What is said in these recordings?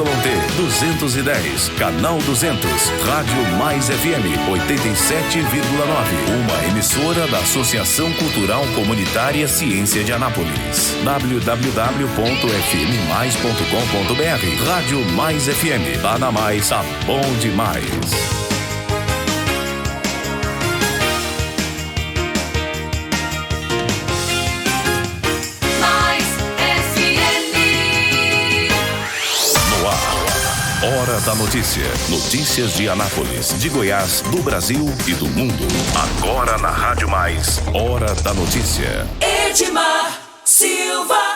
ZYT 210, canal 200, Rádio Mais FM 87,9. Uma emissora da Associação Cultural Comunitária Ciência de Anápolis. www.fmmais.com.br. Rádio Mais FM. Tá na Mais, tá bom demais. Hora da Notícia. Notícias de Anápolis, de Goiás, do Brasil e do mundo. Agora na Rádio Mais. Hora da Notícia. Edmar Silva.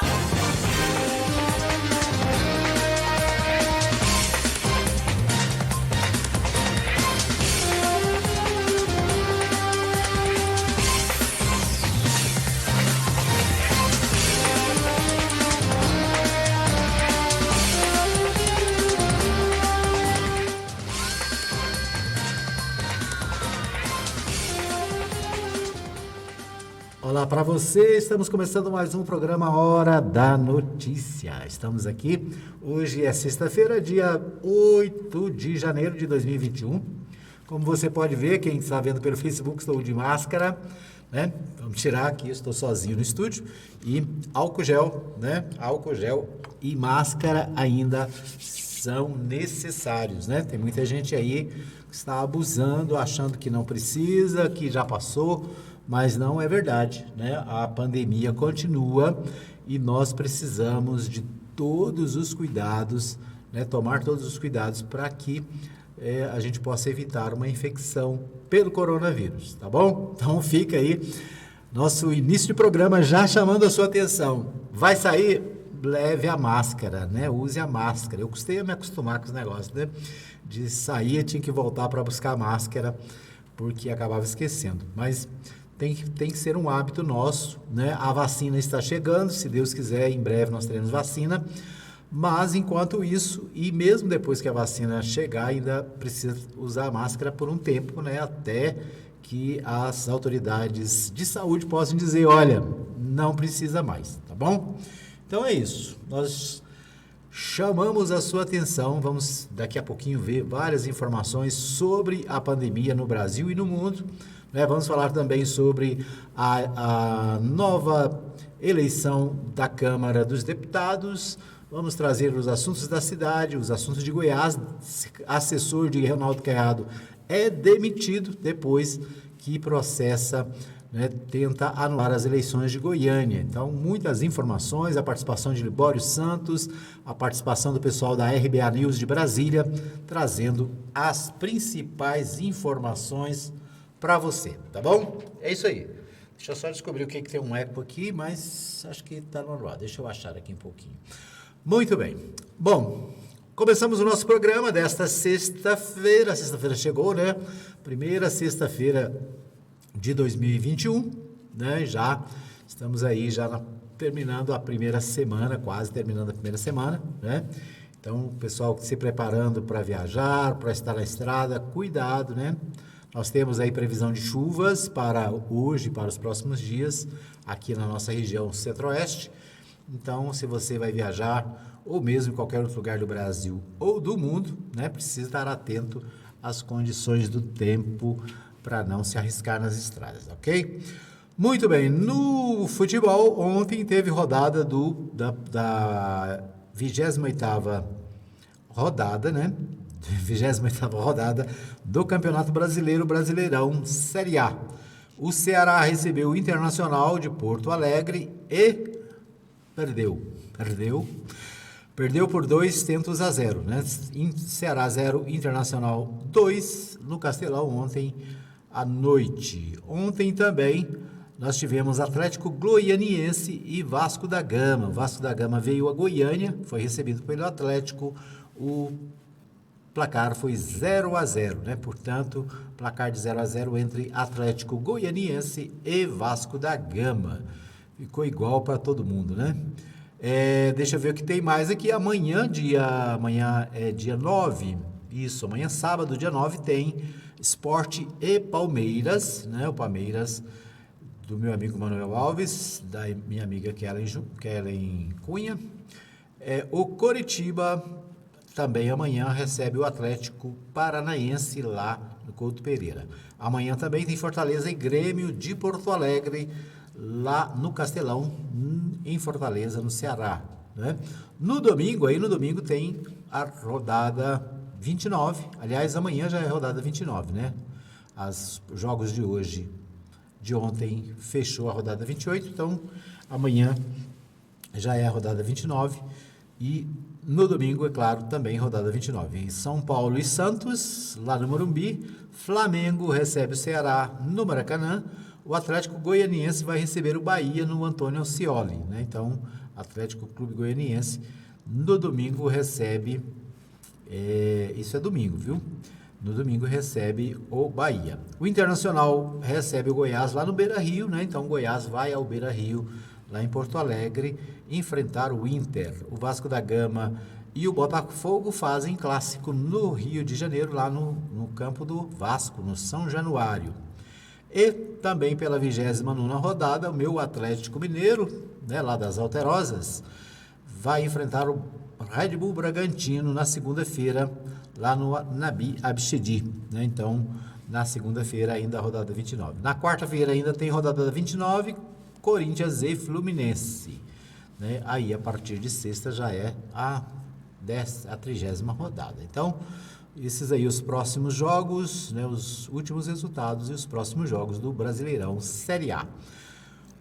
Olá para você, estamos começando mais um programa Hora da Notícia. Estamos aqui, hoje é sexta-feira, dia 8 de janeiro de 2021. Como você pode ver, quem está vendo pelo Facebook, estou de máscara, né? Vamos tirar aqui, estou sozinho no estúdio. E álcool gel, né? Álcool gel e máscara ainda são necessários, né? Tem muita gente aí que está abusando, achando que não precisa, que já passou. Mas não é verdade, né? A pandemia continua e nós precisamos de todos os cuidados, né? Tomar todos os cuidados para que a gente possa evitar uma infecção pelo coronavírus, tá bom? Então fica aí nosso início de programa já chamando a sua atenção. Vai sair? Leve a máscara, né? Use a máscara. Eu custei a me acostumar com os negócios, né? De sair, eu tinha que voltar para buscar a máscara porque acabava esquecendo. Mas tem que ser um hábito nosso, né? A vacina está chegando, se Deus quiser, em breve nós teremos vacina, mas enquanto isso, e mesmo depois que a vacina chegar, ainda precisa usar a máscara por um tempo, né? Até que as autoridades de saúde possam dizer, olha, não precisa mais, tá bom? Então é isso, nós chamamos a sua atenção, vamos daqui a pouquinho ver várias informações sobre a pandemia no Brasil e no mundo. Vamos falar também sobre a nova eleição da Câmara dos Deputados. Vamos trazer os assuntos da cidade, os assuntos de Goiás. Assessor de Ronaldo Caiado é demitido depois que processa, né, tenta anular as eleições de Goiânia. Então, muitas informações, a participação de Libório Santos, a participação do pessoal da RBA News de Brasília, trazendo as principais informações para você, tá bom? É isso aí. Deixa eu só descobrir o que tem um eco aqui, mas acho que está normal. Deixa eu achar aqui um pouquinho. Muito bem. Bom, começamos o nosso programa desta sexta-feira. A sexta-feira chegou, né? Primeira sexta-feira de 2021, né? Já estamos aí, terminando a primeira semana, quase terminando a primeira semana, né? Então, o pessoal se preparando para viajar, para estar na estrada, cuidado, né? Nós temos aí previsão de chuvas para hoje, para os próximos dias, aqui na nossa região centro-oeste. Então, se você vai viajar, ou mesmo em qualquer outro lugar do Brasil ou do mundo, né, precisa estar atento às condições do tempo para não se arriscar nas estradas, ok? Muito bem, no futebol, ontem teve rodada da 28ª rodada, né? 28ª rodada do Campeonato Brasileiro, Brasileirão Série A. O Ceará recebeu o Internacional de Porto Alegre e perdeu por 2-0, né? Ceará 0, Internacional 2, no Castelão ontem à noite. Ontem também nós tivemos Atlético Goianiense e Vasco da Gama. O Vasco da Gama veio a Goiânia, foi recebido pelo Atlético, o placar foi 0-0, né? Portanto, placar de 0-0 entre Atlético Goianiense e Vasco da Gama. Ficou igual para todo mundo, né? Deixa eu ver o que tem mais aqui. Amanhã é dia 9. Isso, amanhã sábado, dia 9, tem Sport e Palmeiras, né? O Palmeiras do meu amigo Manuel Alves, da minha amiga Kellen Cunha. O Coritiba também amanhã recebe o Atlético Paranaense lá no Couto Pereira. Amanhã também tem Fortaleza e Grêmio de Porto Alegre, lá no Castelão, em Fortaleza, no Ceará. Né? No domingo tem a rodada 29. Aliás, amanhã já é a rodada 29, né? Os jogos de ontem, fechou a rodada 28, então amanhã já é a rodada 29 e no domingo, é claro, também rodada 29. Em São Paulo e Santos, lá no Morumbi, Flamengo recebe o Ceará no Maracanã, o Atlético Goianiense vai receber o Bahia no Antônio Ascioli, né? Então, Atlético Clube Goianiense no domingo recebe, isso é domingo, viu? No domingo recebe o Bahia. O Internacional recebe o Goiás lá no Beira-Rio, né? Então, o Goiás vai ao Beira-Rio, lá em Porto Alegre, enfrentar o Inter. O Vasco da Gama e o Botafogo fazem clássico no Rio de Janeiro, lá no campo do Vasco, no São Januário. E também pela 29ª rodada, o meu Atlético Mineiro, né, lá das Alterosas, vai enfrentar o Red Bull Bragantino na segunda-feira, lá no Nabi Abichedi, né? Então, na segunda-feira ainda a rodada 29. Na quarta-feira ainda tem rodada 29, Corinthians e Fluminense, né? Aí a partir de sexta já é a 30ª rodada. Então, esses aí os próximos jogos, né, os últimos resultados e os próximos jogos do Brasileirão Série A.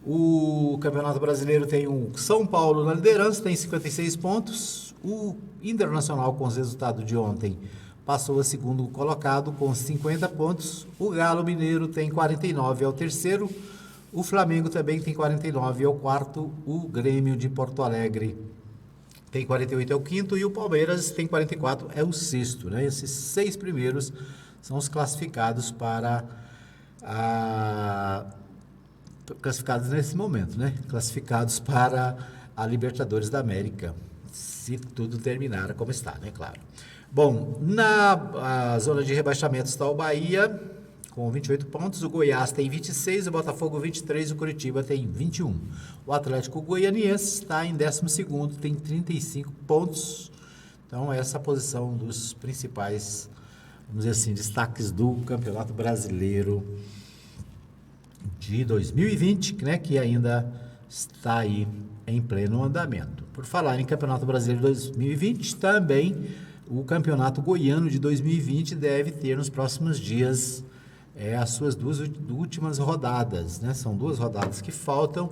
O Campeonato Brasileiro tem o São Paulo na liderança, tem 56 pontos. O Internacional, com os resultados de ontem, passou a segundo colocado com 50 pontos. O Galo Mineiro tem 49, é o terceiro. O Flamengo também tem 49, é o quarto. O Grêmio de Porto Alegre tem 48, é o quinto. E o Palmeiras tem 44, é o sexto, né? Esses 6 primeiros são os classificados classificados nesse momento, né? Classificados para a Libertadores da América, se tudo terminar como está, né? Claro. Bom, na zona de rebaixamento está o Bahia, com 28 pontos, o Goiás tem 26, o Botafogo 23, o Curitiba tem 21. O Atlético Goianiense está em 12º, tem 35 pontos. Então, essa posição dos principais, vamos dizer assim, destaques do Campeonato Brasileiro de 2020, né, que ainda está aí em pleno andamento. Por falar em Campeonato Brasileiro de 2020, também o Campeonato Goiano de 2020 deve ter nos próximos dias as suas duas últimas rodadas, né? São 2 rodadas que faltam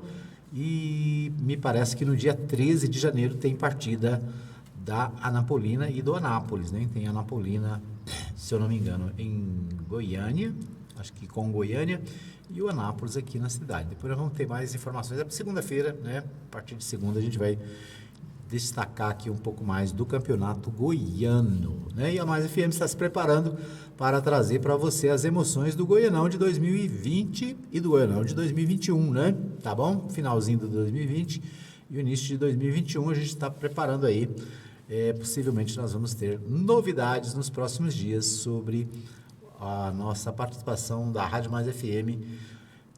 e me parece que no dia 13 de janeiro tem partida da Anapolina e do Anápolis, né? Tem Anapolina, se eu não me engano, em Goiânia, acho que com Goiânia, e o Anápolis aqui na cidade. Depois nós vamos ter mais informações. É para segunda-feira, né? A partir de segunda a gente vai destacar aqui um pouco mais do Campeonato Goiano, né? E a Mais FM está se preparando para trazer para você as emoções do Goianão de 2020 e do Goianão de 2021, né? Tá bom? Finalzinho do 2020 e o início de 2021 a gente está preparando aí. Possivelmente nós vamos ter novidades nos próximos dias sobre a nossa participação da Rádio Mais FM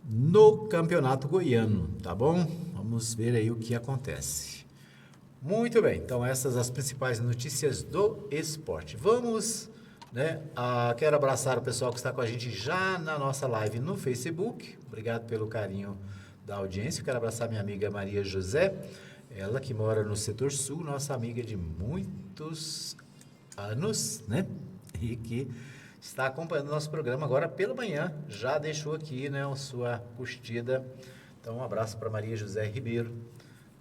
no Campeonato Goiano, tá bom? Vamos ver aí o que acontece. Muito bem, então essas as principais notícias do esporte. Vamos, né? Quero abraçar o pessoal que está com a gente já na nossa live no Facebook. Obrigado pelo carinho da audiência. Quero abraçar minha amiga Maria José, ela que mora no setor sul, nossa amiga de muitos anos, né? E que está acompanhando o nosso programa agora pela manhã. Já deixou aqui, né, a sua curtida. Então, um abraço para Maria José Ribeiro,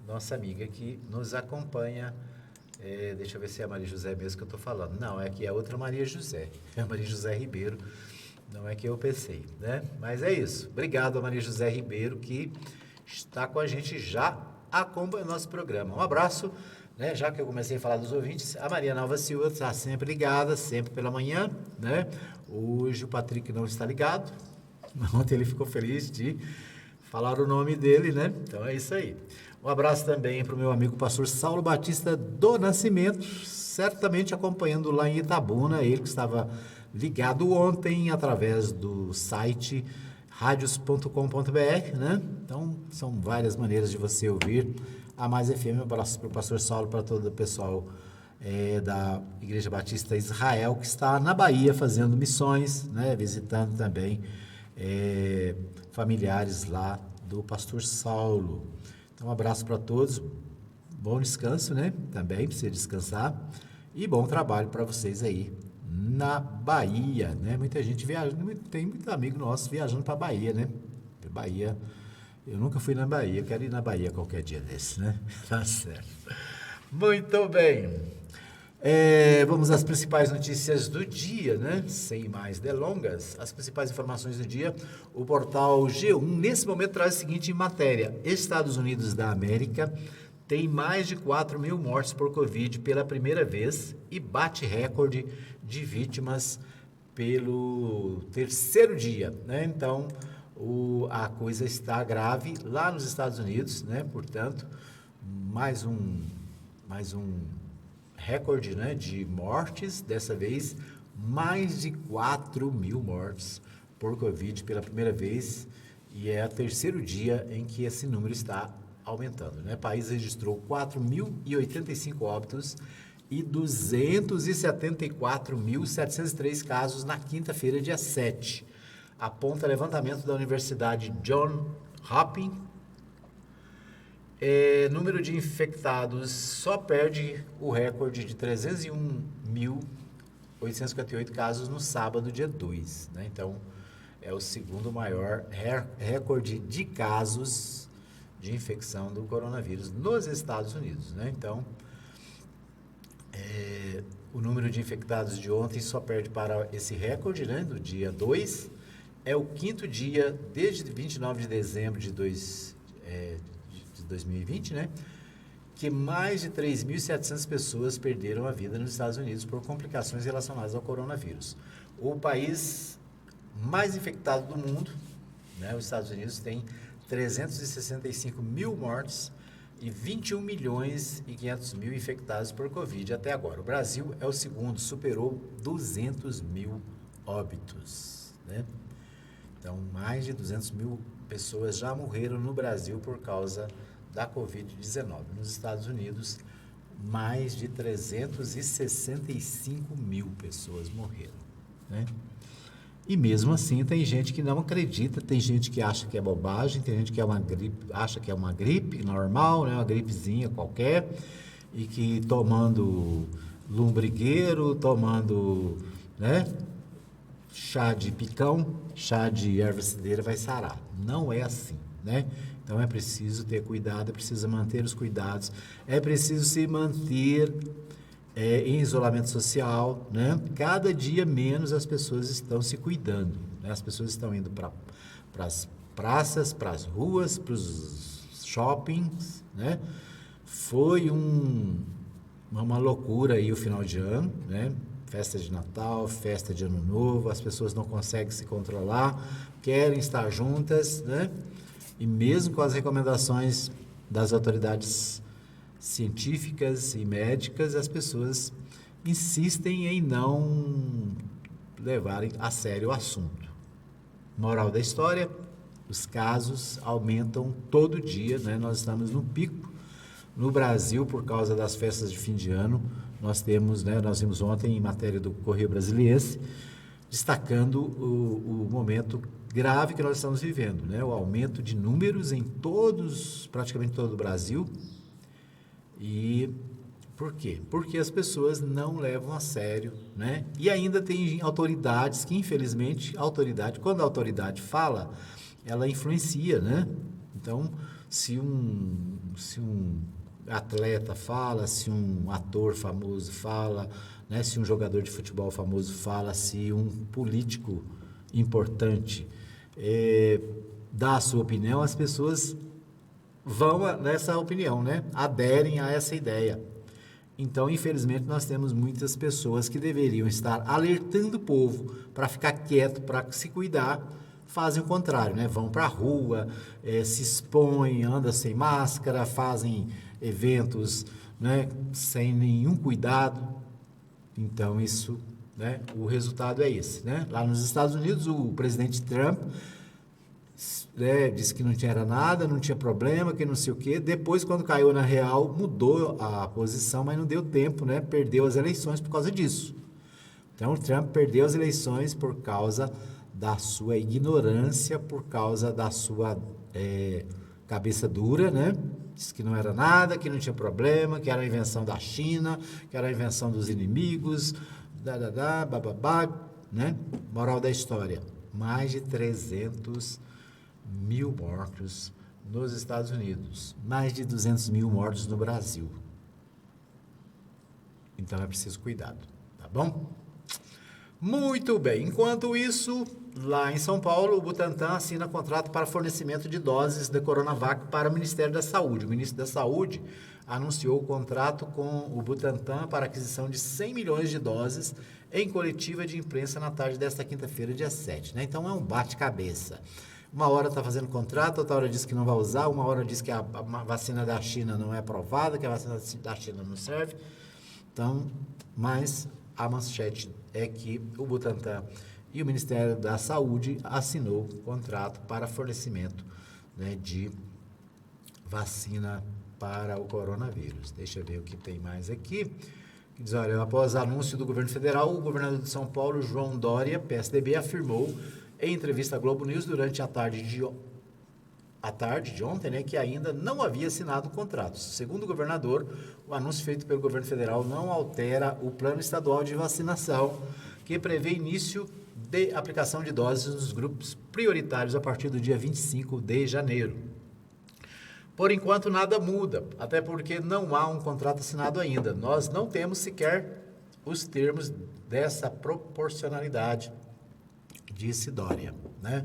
nossa amiga que nos acompanha. Deixa eu ver se é a Maria José mesmo que eu estou falando. Não, é que é outra Maria José. É a Maria José Ribeiro. Não é que eu pensei, né? Mas é isso. Obrigado a Maria José Ribeiro que está com a gente já acompanhando o nosso programa. Um abraço, né? Já que eu comecei a falar dos ouvintes, a Maria Nalva Silva está sempre ligada, sempre pela manhã, né? Hoje o Patrick não está ligado. Ontem ele ficou feliz de falar o nome dele, né? Então é isso aí. Um abraço também para o meu amigo pastor Saulo Batista do Nascimento, certamente acompanhando lá em Itabuna, ele que estava ligado ontem através do site radios.com.br, né? Então, são várias maneiras de você ouvir a Mais FM. Um abraço para o pastor Saulo, para todo o pessoal da Igreja Batista Israel, que está na Bahia fazendo missões, né, visitando também familiares lá do pastor Saulo. Então, um abraço para todos, bom descanso, né, também, precisa descansar, e bom trabalho para vocês aí na Bahia, né, muita gente viajando, tem muito amigo nosso viajando para a Bahia, né, Bahia, eu nunca fui na Bahia, eu quero ir na Bahia qualquer dia desse, né, tá certo. Muito bem. Vamos às principais notícias do dia, né? Sem mais delongas, as principais informações do dia. O portal G1, nesse momento, traz a seguinte matéria: Estados Unidos da América tem mais de 4.000 mortes por Covid pela primeira vez e bate recorde de vítimas pelo terceiro dia, né? Então, a coisa está grave lá nos Estados Unidos, né? Portanto, mais um recorde, né, de mortes, dessa vez mais de 4.000 mortes por Covid pela primeira vez, e é o terceiro dia em que esse número está aumentando, né? O país registrou 4.085 óbitos e 274.703 casos na quinta-feira, dia 7. Aponta levantamento da Universidade Johns Hopkins. Número de infectados só perde o recorde de 301.858 casos no sábado, dia 2. Né? Então, é o segundo maior recorde de casos de infecção do coronavírus nos Estados Unidos. Né? Então, o número de infectados de ontem só perde para esse recorde, né, do dia 2. É o quinto dia desde 29 de dezembro de 2020, né, que mais de 3.700 pessoas perderam a vida nos Estados Unidos por complicações relacionadas ao coronavírus. O país mais infectado do mundo, né, os Estados Unidos, tem 365 mil mortes e 21.500.000 infectados por Covid até agora. O Brasil é o segundo, superou 200 mil óbitos, né? Então, mais de 200 mil pessoas já morreram no Brasil por causa da Covid-19. Nos Estados Unidos, mais de 365 mil pessoas morreram, né? E mesmo assim, tem gente que não acredita, tem gente que acha que é bobagem, tem gente que acha que é uma gripe normal, né? Uma gripezinha qualquer, e que tomando lombrigueiro, tomando, né, chá de picão, chá de erva cidreira vai sarar. Não é assim, né? Então é preciso ter cuidado, é preciso manter os cuidados, é preciso se manter em isolamento social, né? Cada dia menos as pessoas estão se cuidando, né? As pessoas estão indo para as praças, para as ruas, para os shoppings, né? Foi uma loucura aí o final de ano, né? Festa de Natal, festa de Ano Novo, as pessoas não conseguem se controlar, querem estar juntas, né? E mesmo com as recomendações das autoridades científicas e médicas, as pessoas insistem em não levarem a sério o assunto. Moral da história, os casos aumentam todo dia, né? Nós estamos no pico no Brasil por causa das festas de fim de ano. Nós temos, né, nós vimos ontem em matéria do Correio Brasiliense, destacando o momento grave que nós estamos vivendo, né? O aumento de números em praticamente todo o Brasil. E por quê? Porque as pessoas não levam a sério, né? E ainda tem autoridades que, infelizmente, quando a autoridade fala, ela influencia, né? Então, se um atleta fala, se um ator famoso fala, né? Se um jogador de futebol famoso fala, se um político importante dá a sua opinião, as pessoas vão nessa opinião, né? Aderem a essa ideia. Então, infelizmente, nós temos muitas pessoas que deveriam estar alertando o povo para ficar quieto, para se cuidar, fazem o contrário, né? Vão para a rua, se expõem, andam sem máscara, fazem eventos, né, sem nenhum cuidado. Então, isso, né, o resultado é esse, né? Lá nos Estados Unidos, o presidente Trump disse que não tinha nada, não tinha problema, que não sei o quê. Depois, quando caiu na real, mudou a posição, mas não deu tempo, né? Perdeu as eleições por causa disso. Então, o Trump perdeu as eleições por causa da sua ignorância, por causa da sua cabeça dura, né? Disse que não era nada, que não tinha problema, que era a invenção da China, que era a invenção dos inimigos, bababá, né? Moral da história, mais de 300 mil mortos nos Estados Unidos, mais de 200 mil mortos no Brasil. Então é preciso cuidado, tá bom? Muito bem, enquanto isso, lá em São Paulo, o Butantan assina contrato para fornecimento de doses da Coronavac para o Ministério da Saúde. O ministro da Saúde anunciou o contrato com o Butantan para aquisição de 100 milhões de doses em coletiva de imprensa na tarde desta quinta-feira, dia 7. Né? Então é um bate-cabeça. Uma hora está fazendo contrato, outra hora diz que não vai usar, uma hora diz que a vacina da China não é aprovada, que a vacina da China não serve. Então, mas a manchete é que o Butantan e o Ministério da Saúde assinou contrato para fornecimento, né, de vacina para o coronavírus. Deixa eu ver o que tem mais aqui. Diz, olha, após anúncio do governo federal, o governador de São Paulo, João Dória, PSDB, afirmou em entrevista à Globo News durante a tarde de ontem, né, que ainda não havia assinado contratos. Segundo o governador, o anúncio feito pelo governo federal não altera o plano estadual de vacinação, que prevê início de aplicação de doses nos grupos prioritários a partir do dia 25 de janeiro. Por enquanto, nada muda, até porque não há um contrato assinado ainda. Nós não temos sequer os termos dessa proporcionalidade, disse Dória, né?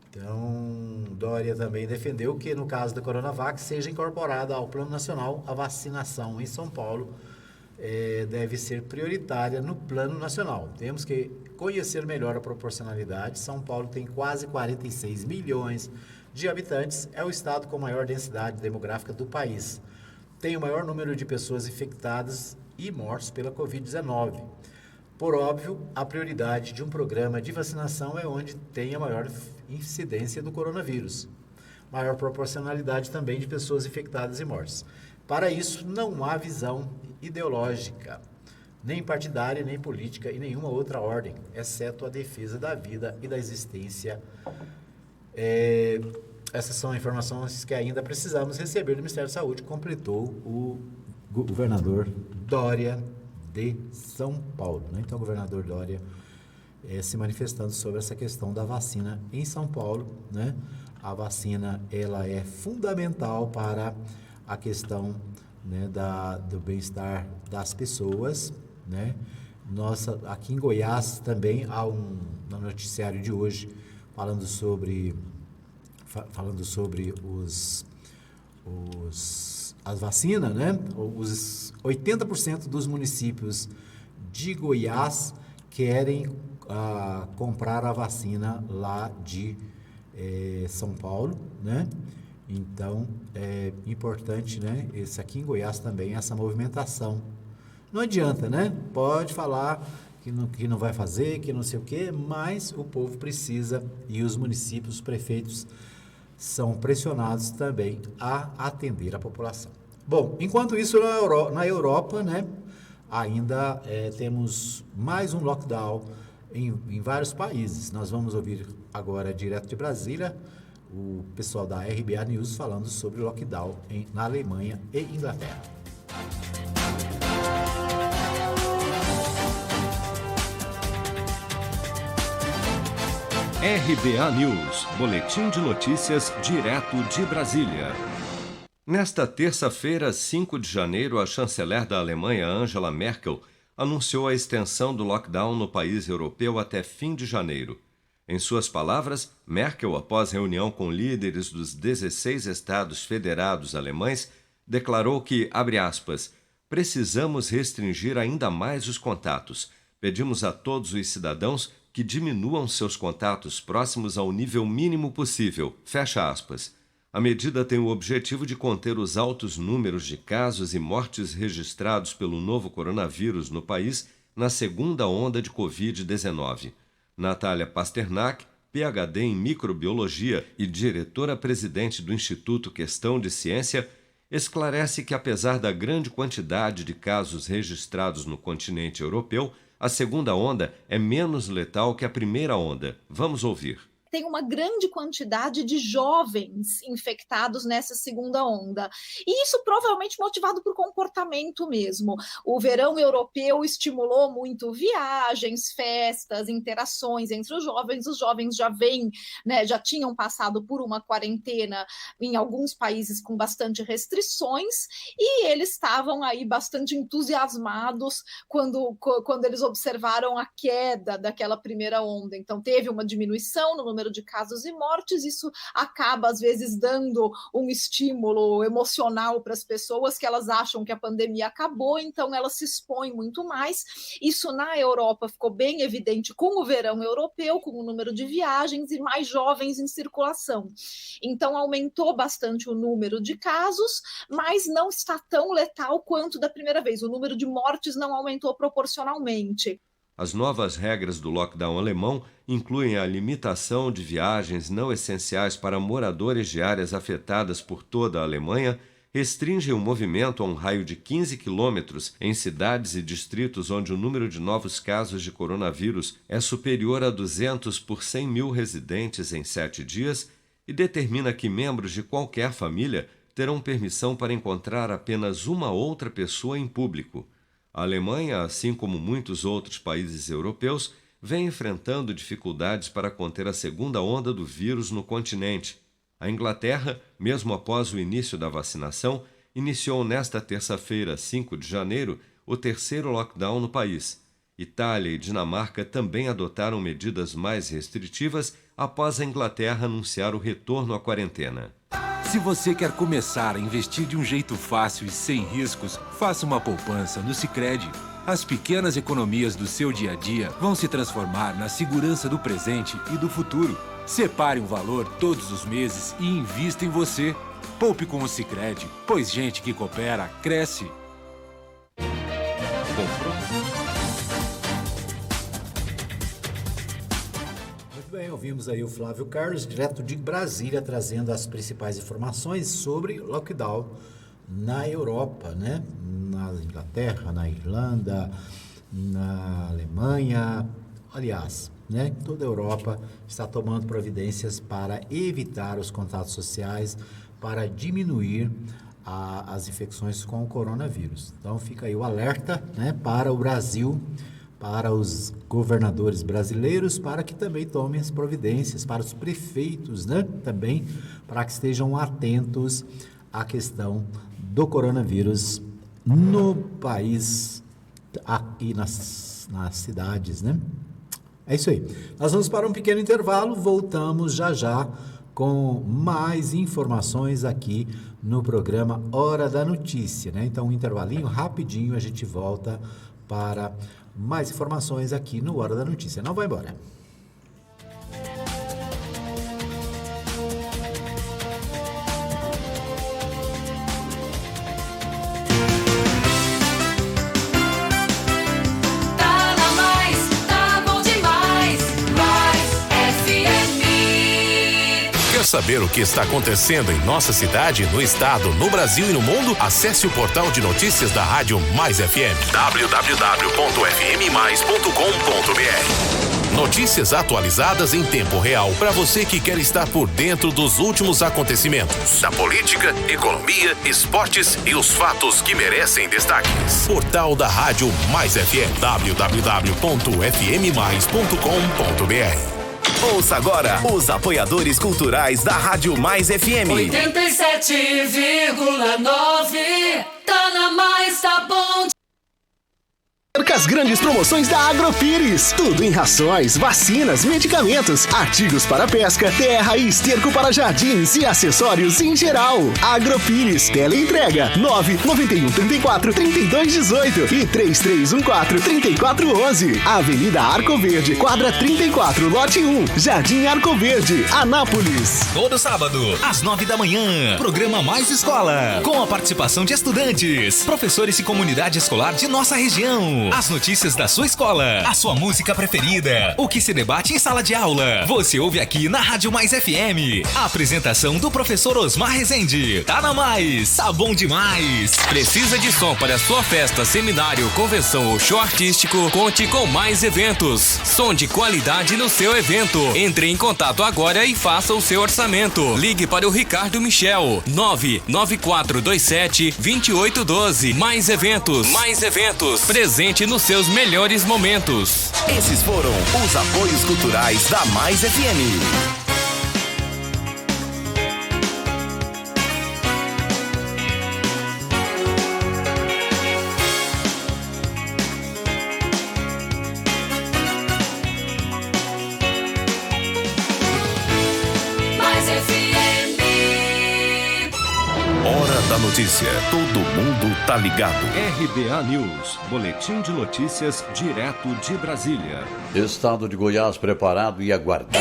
Então, Dória também defendeu que, no caso da Coronavac, seja incorporada ao Plano Nacional a vacinação em São Paulo. Deve ser prioritária no Plano Nacional. Temos que conhecer melhor a proporcionalidade. São Paulo tem quase 46 milhões de habitantes, é o estado com maior densidade demográfica do país. Tem o maior número de pessoas infectadas e mortos pela Covid-19. Por óbvio, a prioridade de um programa de vacinação é onde tem a maior incidência do coronavírus. Maior proporcionalidade também de pessoas infectadas e mortas. Para isso, não há visão ideológica, nem partidária, nem política e nenhuma outra ordem, exceto a defesa da vida e da existência. Essas são informações que ainda precisamos receber do Ministério da Saúde, completou o governador Dória de São Paulo. Né? Então, o governador Dória se manifestando sobre essa questão da vacina em São Paulo. Né? A vacina ela é fundamental para a questão, né, do bem-estar das pessoas. Né? Nossa, aqui em Goiás também há no noticiário de hoje falando sobre as vacinas, né? Os 80% dos municípios de Goiás querem comprar a vacina lá de São Paulo, né? Então, é importante, né? Esse aqui em Goiás também, essa movimentação. Não adianta, né? Pode falar que não vai fazer, que não sei o quê, mas o povo precisa e os municípios, os prefeitos são pressionados também a atender a população. Bom, enquanto isso, na Europa, né, ainda temos mais um lockdown em vários países. Nós vamos ouvir agora, direto de Brasília, o pessoal da RBA News falando sobre o lockdown na Alemanha e Inglaterra. RBA News, boletim de notícias direto de Brasília. Nesta terça-feira, 5 de janeiro, a chanceler da Alemanha, Angela Merkel, anunciou a extensão do lockdown no país europeu até fim de janeiro. Em suas palavras, Merkel, após reunião com líderes dos 16 estados federados alemães, declarou que, abre aspas, precisamos restringir ainda mais os contatos. Pedimos a todos os cidadãos que diminuam seus contatos próximos ao nível mínimo possível, fecha aspas. A medida tem o objetivo de conter os altos números de casos e mortes registrados pelo novo coronavírus no país na segunda onda de Covid-19. Natália Pasternak, PhD em microbiologia e diretora-presidente do Instituto Questão de Ciência, esclarece que, apesar da grande quantidade de casos registrados no continente europeu, a segunda onda é menos letal que a primeira onda. Vamos ouvir. Tem uma grande quantidade de jovens infectados nessa segunda onda. E isso provavelmente motivado por comportamento mesmo. O verão europeu estimulou muito viagens, festas, interações entre os jovens. Os jovens já vêm, né, já tinham passado por uma quarentena em alguns países com bastante restrições, e eles estavam aí bastante entusiasmados quando eles observaram a queda daquela primeira onda. Então teve uma diminuição no número de casos e mortes, isso acaba às vezes dando um estímulo emocional para as pessoas, que elas acham que a pandemia acabou, então elas se expõem muito mais. Isso na Europa ficou bem evidente com o verão europeu, com o número de viagens e mais jovens em circulação. Então aumentou bastante o número de casos, mas não está tão letal quanto da primeira vez. O número de mortes não aumentou proporcionalmente. As novas regras do lockdown alemão incluem a limitação de viagens não essenciais para moradores de áreas afetadas por toda a Alemanha, restringem o movimento a um raio de 15 quilômetros em cidades e distritos onde o número de novos casos de coronavírus é superior a 200 por 100 mil residentes em 7 dias e determina que membros de qualquer família terão permissão para encontrar apenas uma outra pessoa em público. A Alemanha, assim como muitos outros países europeus, vem enfrentando dificuldades para conter a segunda onda do vírus no continente. A Inglaterra, mesmo após o início da vacinação, iniciou nesta terça-feira, 5 de janeiro, o terceiro lockdown no país. Itália e Dinamarca também adotaram medidas mais restritivas após a Inglaterra anunciar o retorno à quarentena. Se você quer começar a investir de um jeito fácil e sem riscos, faça uma poupança no Sicredi. As pequenas economias do seu dia a dia vão se transformar na segurança do presente e do futuro. Separe um valor todos os meses e invista em você. Poupe com o Sicredi, pois gente que coopera, cresce. Bem, ouvimos aí o Flávio Carlos, direto de Brasília, trazendo as principais informações sobre lockdown na Europa, né? Na Inglaterra, na Irlanda, na Alemanha, aliás, né? Toda a Europa está tomando providências para evitar os contatos sociais, para diminuir as infecções com o coronavírus. Então fica aí o alerta, né, para o Brasil, para os governadores brasileiros, para que também tomem as providências, para os prefeitos, né, também, para que estejam atentos à questão do coronavírus no país e nas cidades, né? É isso aí. Nós vamos para um pequeno intervalo, voltamos já com mais informações aqui no programa Hora da Notícia, né? Então, um intervalinho, rapidinho, a gente volta para mais informações aqui no Hora da Notícia. Não vai embora. Tá na mais, tá bom demais. Mais FM. Quer saber o que está acontecendo em nossa cidade, no estado, no Brasil e no mundo? Acesse o portal de notícias da Rádio Mais FM, www.fmmais.com.br. Notícias atualizadas em tempo real para você que quer estar por dentro dos últimos acontecimentos da política, economia, esportes e os fatos que merecem destaques. Portal da Rádio Mais FM, www.fmmais.com.br. Ouça agora os apoiadores culturais da Rádio Mais FM. 87,9. Tá na mais, tá bom. Perca as grandes promoções da Agropires. Tudo em rações, vacinas, medicamentos, artigos para pesca, terra e esterco para jardins e acessórios em geral. Agropires, teleentrega 991 34 32 18 e 3314 3411. Avenida Arco Verde, quadra 34, lote 1, Jardim Arco Verde, Anápolis. Todo sábado, às 9 da manhã, programa Mais Escola, com a participação de estudantes, professores e comunidade escolar de nossa região. ano. As notícias da sua escola, a sua música preferida, o que se debate em sala de aula. Você ouve aqui na Rádio Mais FM. A apresentação do professor Osmar Rezende. Tá na Mais, tá bom demais. Precisa de som para sua festa, seminário, convenção ou show artístico? Conte com Mais Eventos. Som de qualidade no seu evento. Entre em contato agora e faça o seu orçamento. Ligue para o Ricardo Michel, 99427-2812. Mais Eventos. Mais Eventos. Presente nos seus melhores momentos. Esses foram os apoios culturais da Mais FM. Da notícia, todo mundo tá ligado. RBA News, boletim de notícias direto de Brasília. Estado de Goiás preparado e aguardando.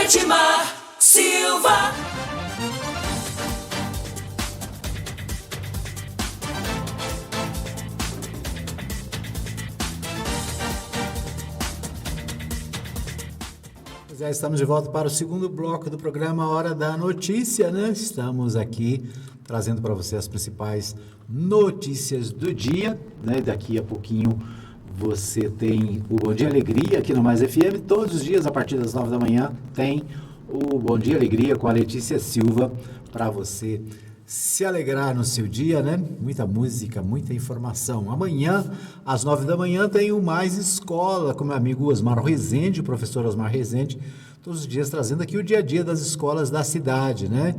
Edmar Silva. Já estamos de volta para o segundo bloco do programa Hora da Notícia, né? Estamos aqui trazendo para você as principais notícias do dia, né? Daqui a pouquinho você tem o Bom Dia Alegria aqui no Mais FM. Todos os dias, a partir das 9 da manhã, tem o Bom Dia Alegria com a Letícia Silva para você se alegrar no seu dia, né? Muita música, muita informação. Amanhã, às 9 da manhã, tem o Mais Escola, com meu amigo Osmar Rezende, o professor Osmar Rezende, todos os dias trazendo aqui o dia a dia das escolas da cidade, né?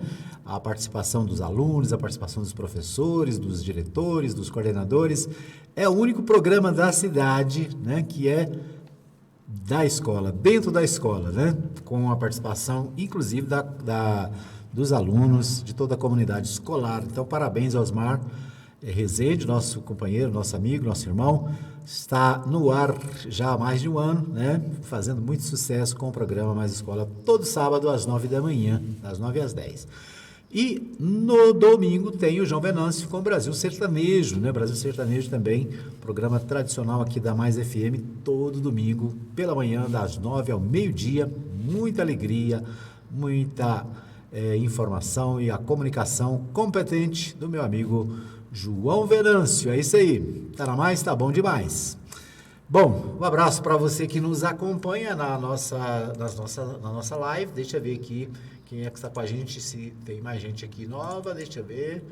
A participação dos alunos, a participação dos professores, dos diretores, dos coordenadores. É o único programa da cidade, né, que é da escola, dentro da escola, né? Com a participação, inclusive, dos alunos, de toda a comunidade escolar. Então, parabéns ao Osmar Rezende, nosso companheiro, nosso amigo, nosso irmão. Está no ar já há mais de um ano, né? Fazendo muito sucesso com o programa Mais Escola, todo sábado às 9 da manhã, das 9 às 10. E no domingo tem o João Venâncio com o Brasil Sertanejo, né? Brasil Sertanejo também, programa tradicional aqui da Mais FM, todo domingo, pela manhã, das 9 ao meio-dia. Muita alegria, muita informação e a comunicação competente do meu amigo João Venâncio. É isso aí. Tá na Mais? Tá bom demais. Bom, um abraço para você que nos acompanha na nossa live. Deixa eu ver aqui quem é que está com a gente, se tem mais gente aqui nova. Deixa eu ver.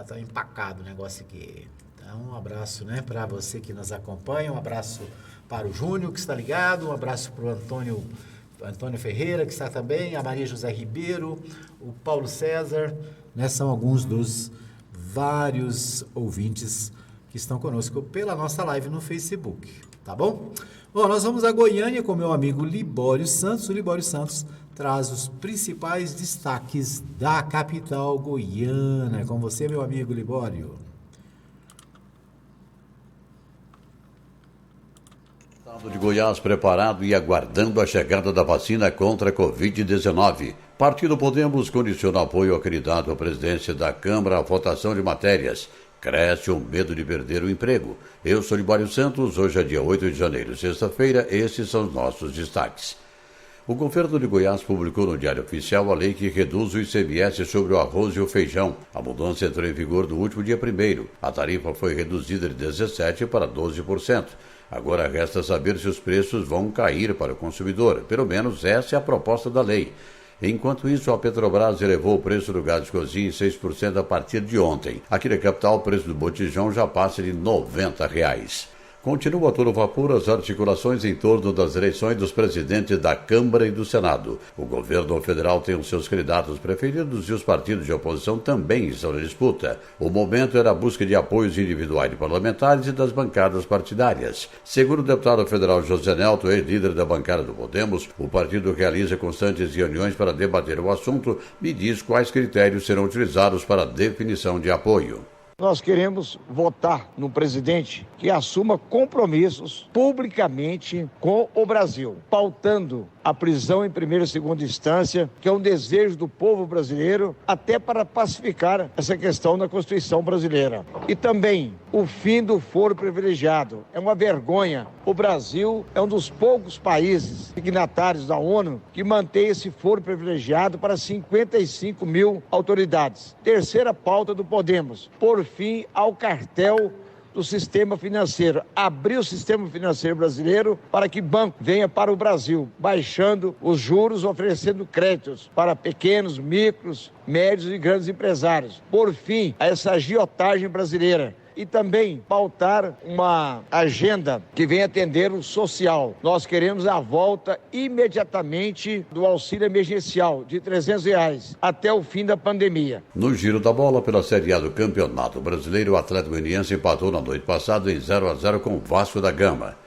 Tá empacado o negócio aqui. Então, um abraço, né, para você que nos acompanha. Um abraço para o Júnior, que está ligado. Um abraço para o Antônio Ferreira, que está também, a Maria José Ribeiro, o Paulo César, né? São alguns dos vários ouvintes que estão conosco pela nossa live no Facebook, tá bom? Bom, nós vamos a Goiânia com meu amigo Libório Santos. O Libório Santos traz os principais destaques da capital goiana. É com você, meu amigo Libório. Estado de Goiás preparado e aguardando a chegada da vacina contra a Covid-19. Partido Podemos condiciona apoio acreditado à presidência da Câmara à votação de matérias. Cresce o medo de perder o emprego. Eu sou Libório Santos, hoje é dia 8 de janeiro, sexta-feira, esses são os nossos destaques. O governo de Goiás publicou no Diário Oficial a lei que reduz o ICMS sobre o arroz e o feijão. A mudança entrou em vigor no último dia 1º. A tarifa foi reduzida de 17% para 12%. Agora resta saber se os preços vão cair para o consumidor. Pelo menos essa é a proposta da lei. Enquanto isso, a Petrobras elevou o preço do gás de cozinha em 6% a partir de ontem. Aqui na capital, o preço do botijão já passa de R$ 90. Continua a todo vapor as articulações em torno das eleições dos presidentes da Câmara e do Senado. O governo federal tem os seus candidatos preferidos e os partidos de oposição também estão na disputa. O momento era a busca de apoios individuais de parlamentares e das bancadas partidárias. Segundo o deputado federal José Nelto, ex-líder da bancada do Podemos, o partido realiza constantes reuniões para debater o assunto e diz quais critérios serão utilizados para a definição de apoio. Nós queremos votar no presidente que assuma compromissos publicamente com o Brasil, pautando a prisão em primeira e segunda instância, que é um desejo do povo brasileiro, até para pacificar essa questão na Constituição brasileira. E também o fim do foro privilegiado. É uma vergonha. O Brasil é um dos poucos países signatários da ONU que mantém esse foro privilegiado para 55 mil autoridades. Terceira pauta do Podemos, por fim ao cartel do sistema financeiro, abrir o sistema financeiro brasileiro para que banco venha para o Brasil, baixando os juros, oferecendo créditos para pequenos, micros, médios e grandes empresários. Por fim, a essa agiotagem brasileira. E também pautar uma agenda que venha atender o social. Nós queremos a volta imediatamente do auxílio emergencial de R$300 até o fim da pandemia. No giro da bola pela Série A do Campeonato Brasileiro, o Atlético Goianiense empatou na noite passada em 0-0 com o Vasco da Gama.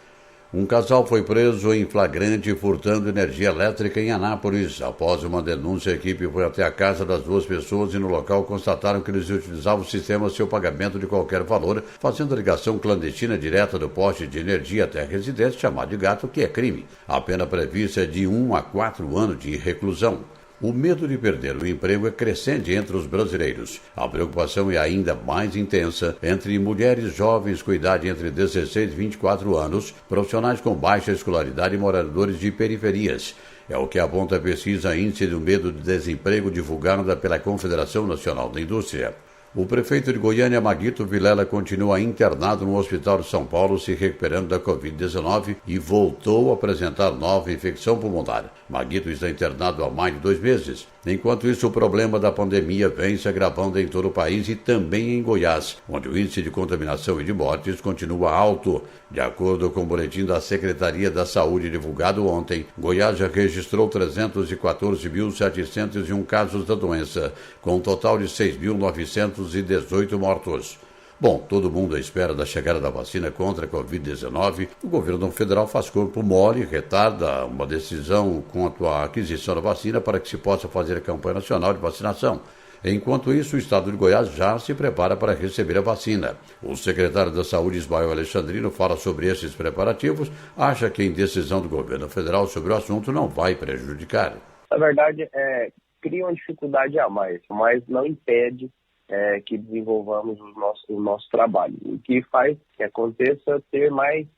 Um casal foi preso em flagrante furtando energia elétrica em Anápolis. Após uma denúncia, a equipe foi até a casa das duas pessoas e no local constataram que eles utilizavam o sistema sem o pagamento de qualquer valor, fazendo a ligação clandestina direta do poste de energia até a residência, chamado de gato, que é crime. A pena prevista é de 1 a 4 anos de reclusão. O medo de perder o emprego é crescente entre os brasileiros. A preocupação é ainda mais intensa entre mulheres jovens com idade entre 16 e 24 anos, profissionais com baixa escolaridade e moradores de periferias. É o que aponta a pesquisa Índice do Medo de Desemprego divulgada pela Confederação Nacional da Indústria. O prefeito de Goiânia, Maguito Vilela, continua internado no Hospital de São Paulo, se recuperando da Covid-19 e voltou a apresentar nova infecção pulmonar. Maguito está internado há mais de 2 meses. Enquanto isso, o problema da pandemia vem se agravando em todo o país e também em Goiás, onde o índice de contaminação e de mortes continua alto. De acordo com o boletim da Secretaria da Saúde divulgado ontem, Goiás já registrou 314.701 casos da doença, com um total de 6.918 mortos. Bom, todo mundo à espera da chegada da vacina contra a Covid-19. O governo federal faz corpo mole e retarda uma decisão quanto à aquisição da vacina para que se possa fazer a campanha nacional de vacinação. Enquanto isso, o estado de Goiás já se prepara para receber a vacina. O secretário da Saúde, Ismael Alexandrino, fala sobre esses preparativos, acha que a indecisão do governo federal sobre o assunto não vai prejudicar. Na verdade, cria uma dificuldade a mais, mas não impede que desenvolvamos o nosso trabalho. O que faz que aconteça ter mais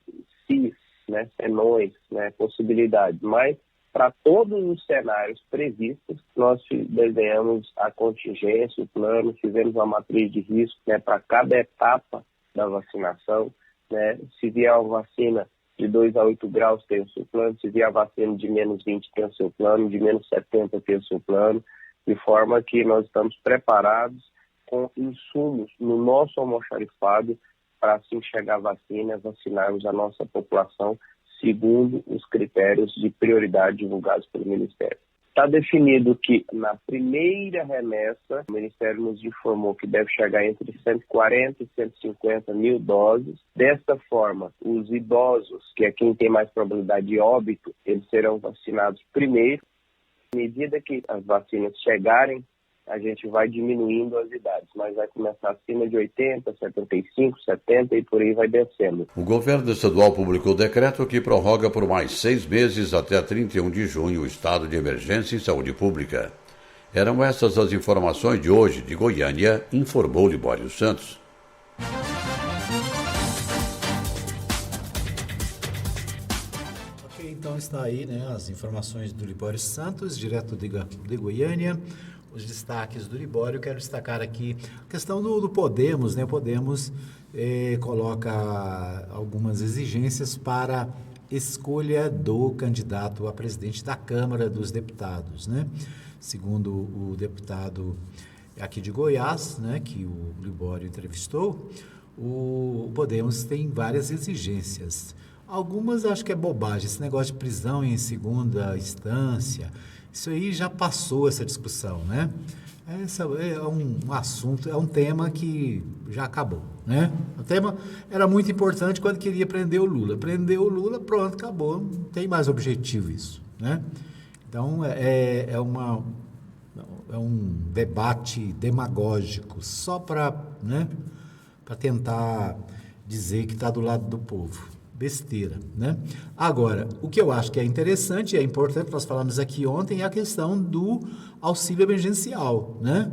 senões, possibilidades, mas para todos os cenários previstos, nós desenhamos a contingência, o plano, fizemos uma matriz de risco para cada etapa da vacinação. Se vier uma vacina de 2 a 8 graus, tem o seu plano. Se vier a vacina de menos 20, tem o seu plano. De menos 70, tem o seu plano. De forma que nós estamos preparados com insumos no nosso almoxarifado para assim chegar a vacina, vacinarmos a nossa população segundo os critérios de prioridade divulgados pelo Ministério. Está definido que na primeira remessa, o Ministério nos informou que deve chegar entre 140 e 150 mil doses. Desta forma, os idosos, que é quem tem mais probabilidade de óbito, eles serão vacinados primeiro. À medida que as vacinas chegarem, a gente vai diminuindo as idades, mas vai começar acima de 80, 75, 70 e por aí vai descendo. O governo estadual publicou decreto que prorroga por mais 6 meses até 31 de junho o estado de emergência em saúde pública. Eram essas as informações de hoje de Goiânia, informou Libório Santos. Ok, então está aí, as informações do Libório Santos, direto de Goiânia. Os destaques do Libório, quero destacar aqui a questão do Podemos, O Podemos coloca algumas exigências para escolha do candidato a presidente da Câmara dos Deputados, Segundo o deputado aqui de Goiás, que o Libório entrevistou, o Podemos tem várias exigências. Algumas acho que é bobagem, esse negócio de prisão em segunda instância. Isso aí já passou essa discussão, Esse é um assunto, é um tema que já acabou, O tema era muito importante quando queria prender o Lula. Prendeu o Lula, pronto, acabou, não tem mais objetivo isso, Então, é um debate demagógico, só para, para tentar dizer que está do lado do povo. Besteira, né? Agora, o que eu acho que é interessante e é importante, nós falamos aqui ontem, é a questão do auxílio emergencial, né?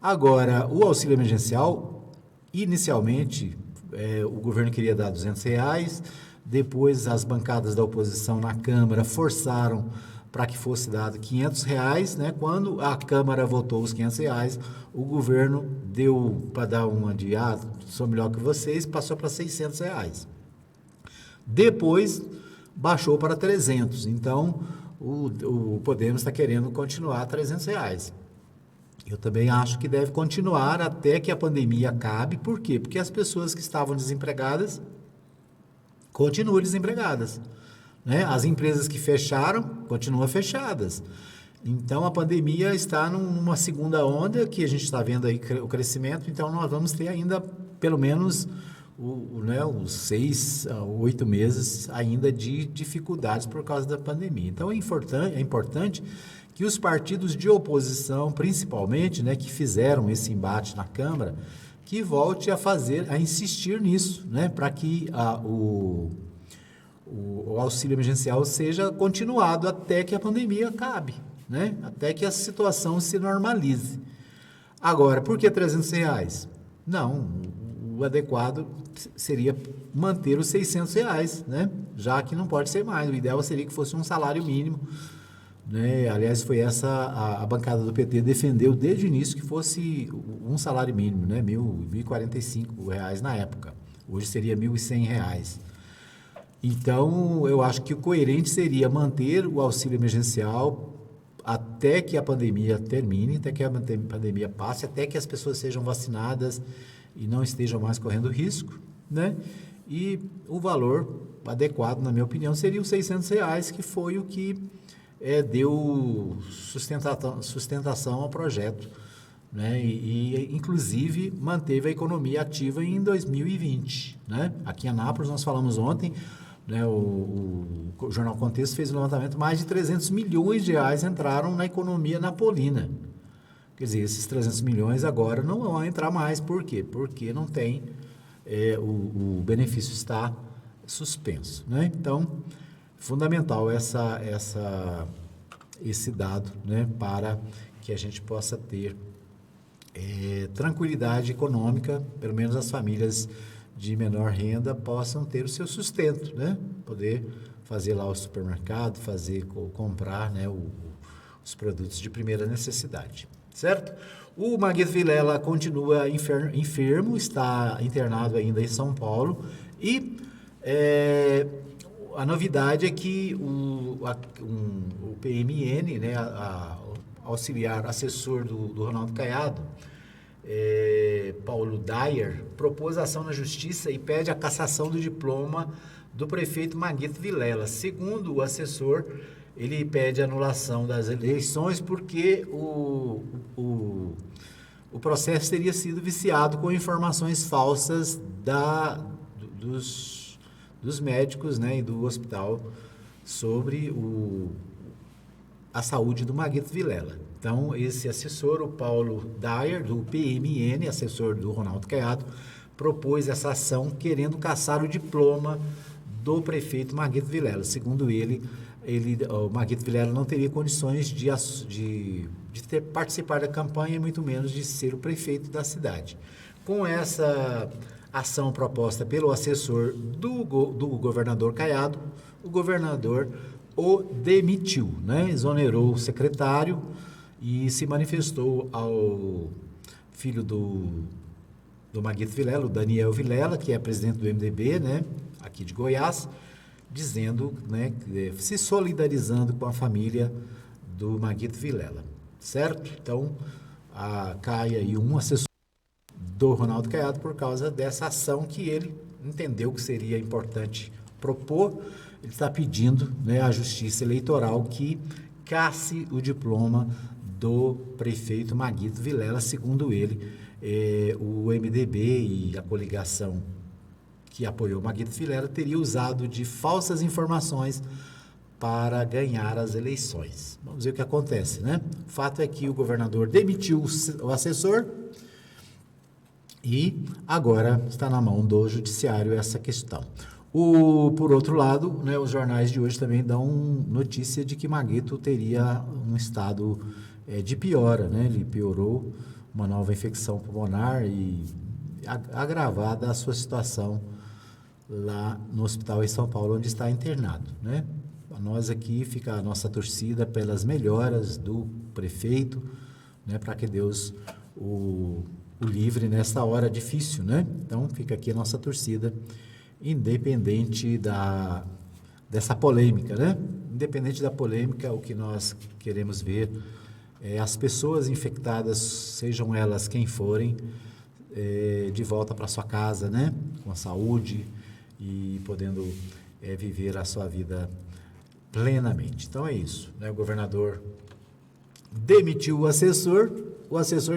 Agora, o auxílio emergencial, inicialmente, o governo queria dar R$200, depois as bancadas da oposição na Câmara forçaram para que fosse dado R$500, né? Quando a Câmara votou os R$500, o governo deu para dar uma de, sou melhor que vocês, passou para R$600. Depois, baixou para 300. Então, o Podemos está querendo continuar R$300. Eu também acho que deve continuar até que a pandemia acabe. Por quê? Porque as pessoas que estavam desempregadas continuam desempregadas, né? As empresas que fecharam continuam fechadas. Então, a pandemia está numa segunda onda, que a gente está vendo aí o crescimento. Então, nós vamos ter ainda, pelo menos, os 6 a 8 meses ainda de dificuldades por causa da pandemia. Então, é importante que os partidos de oposição, principalmente, né, que fizeram esse embate na Câmara, que volte a insistir nisso, né, para que o auxílio emergencial seja continuado até que a pandemia acabe, né, até que a situação se normalize. Agora, por que R$300? Não, o adequado seria manter os R$600, né, já que não pode ser mais. O ideal seria que fosse um salário mínimo, né? Aliás, foi essa a bancada do PT defendeu desde o início, que fosse um salário mínimo, né? R$1.045 na época. Hoje seria R$1.100. Então, eu acho que o coerente seria manter o auxílio emergencial até que a pandemia termine, até que a pandemia passe, até que as pessoas sejam vacinadas e não estejam mais correndo risco, né? E o valor adequado, na minha opinião, seria os R$600, que foi o que deu sustentação ao projeto, né? E, inclusive, manteve a economia ativa em 2020, né? Aqui em Anápolis, nós falamos ontem, né, o Jornal Contexto fez um levantamento, mais de R$300 milhões entraram na economia napolina. Quer dizer, esses 300 milhões agora não vão entrar mais. Por quê? Porque não tem, o benefício está suspenso, né? Então, fundamental esse dado, né, para que a gente possa ter tranquilidade econômica, pelo menos as famílias de menor renda possam ter o seu sustento, né? Poder fazer lá o supermercado, comprar, né, os produtos de primeira necessidade, certo? O Maguito Vilela continua enfermo, está internado ainda em São Paulo e a novidade é que o PMN, né, auxiliar assessor do Ronaldo Caiado, Paulo Dyer, propôs ação na justiça e pede a cassação do diploma do prefeito Maguito Vilela. Segundo o assessor, ele pede a anulação das eleições porque o processo teria sido viciado com informações falsas dos médicos, né, e do hospital sobre a saúde do Maguito Vilela. Então, esse assessor, o Paulo Dyer, do PMN, assessor do Ronaldo Caiado, propôs essa ação querendo cassar o diploma do prefeito Maguito Vilela. Segundo ele, o Maguito Vilela não teria condições de participar da campanha, muito menos de ser o prefeito da cidade. Com essa ação proposta pelo assessor do governador Caiado, o governador o demitiu, né? Exonerou o secretário e se manifestou ao filho do Maguito Vilela, o Daniel Vilela, que é presidente do MDB, né, aqui de Goiás, dizendo, né, se solidarizando com a família do Maguito Vilela, certo? Então, cai aí um assessor do Ronaldo Caiado por causa dessa ação que ele entendeu que seria importante propor. Ele está pedindo, né, à Justiça Eleitoral que casse o diploma do prefeito Maguito Vilela. Segundo ele, o MDB e a coligação que apoiou Maguito Vilela teria usado de falsas informações para ganhar as eleições. Vamos ver o que acontece, né? O fato é que o governador demitiu o assessor E agora está na mão do judiciário essa questão. Por outro lado, né, os jornais de hoje também dão notícia de que Maguito teria um estado de piora, né? Ele piorou, uma nova infecção pulmonar e agravada a sua situação lá no hospital em São Paulo, onde está internado, né? Nós aqui fica a nossa torcida pelas melhoras do prefeito, né, para que Deus o livre nessa hora difícil, né? Então fica aqui a nossa torcida, independente dessa polêmica, né? Independente da polêmica, o que nós queremos ver é as pessoas infectadas, sejam elas quem forem, de volta para sua casa, né? Com saúde e podendo viver a sua vida plenamente. Então é isso, né? O governador demitiu o assessor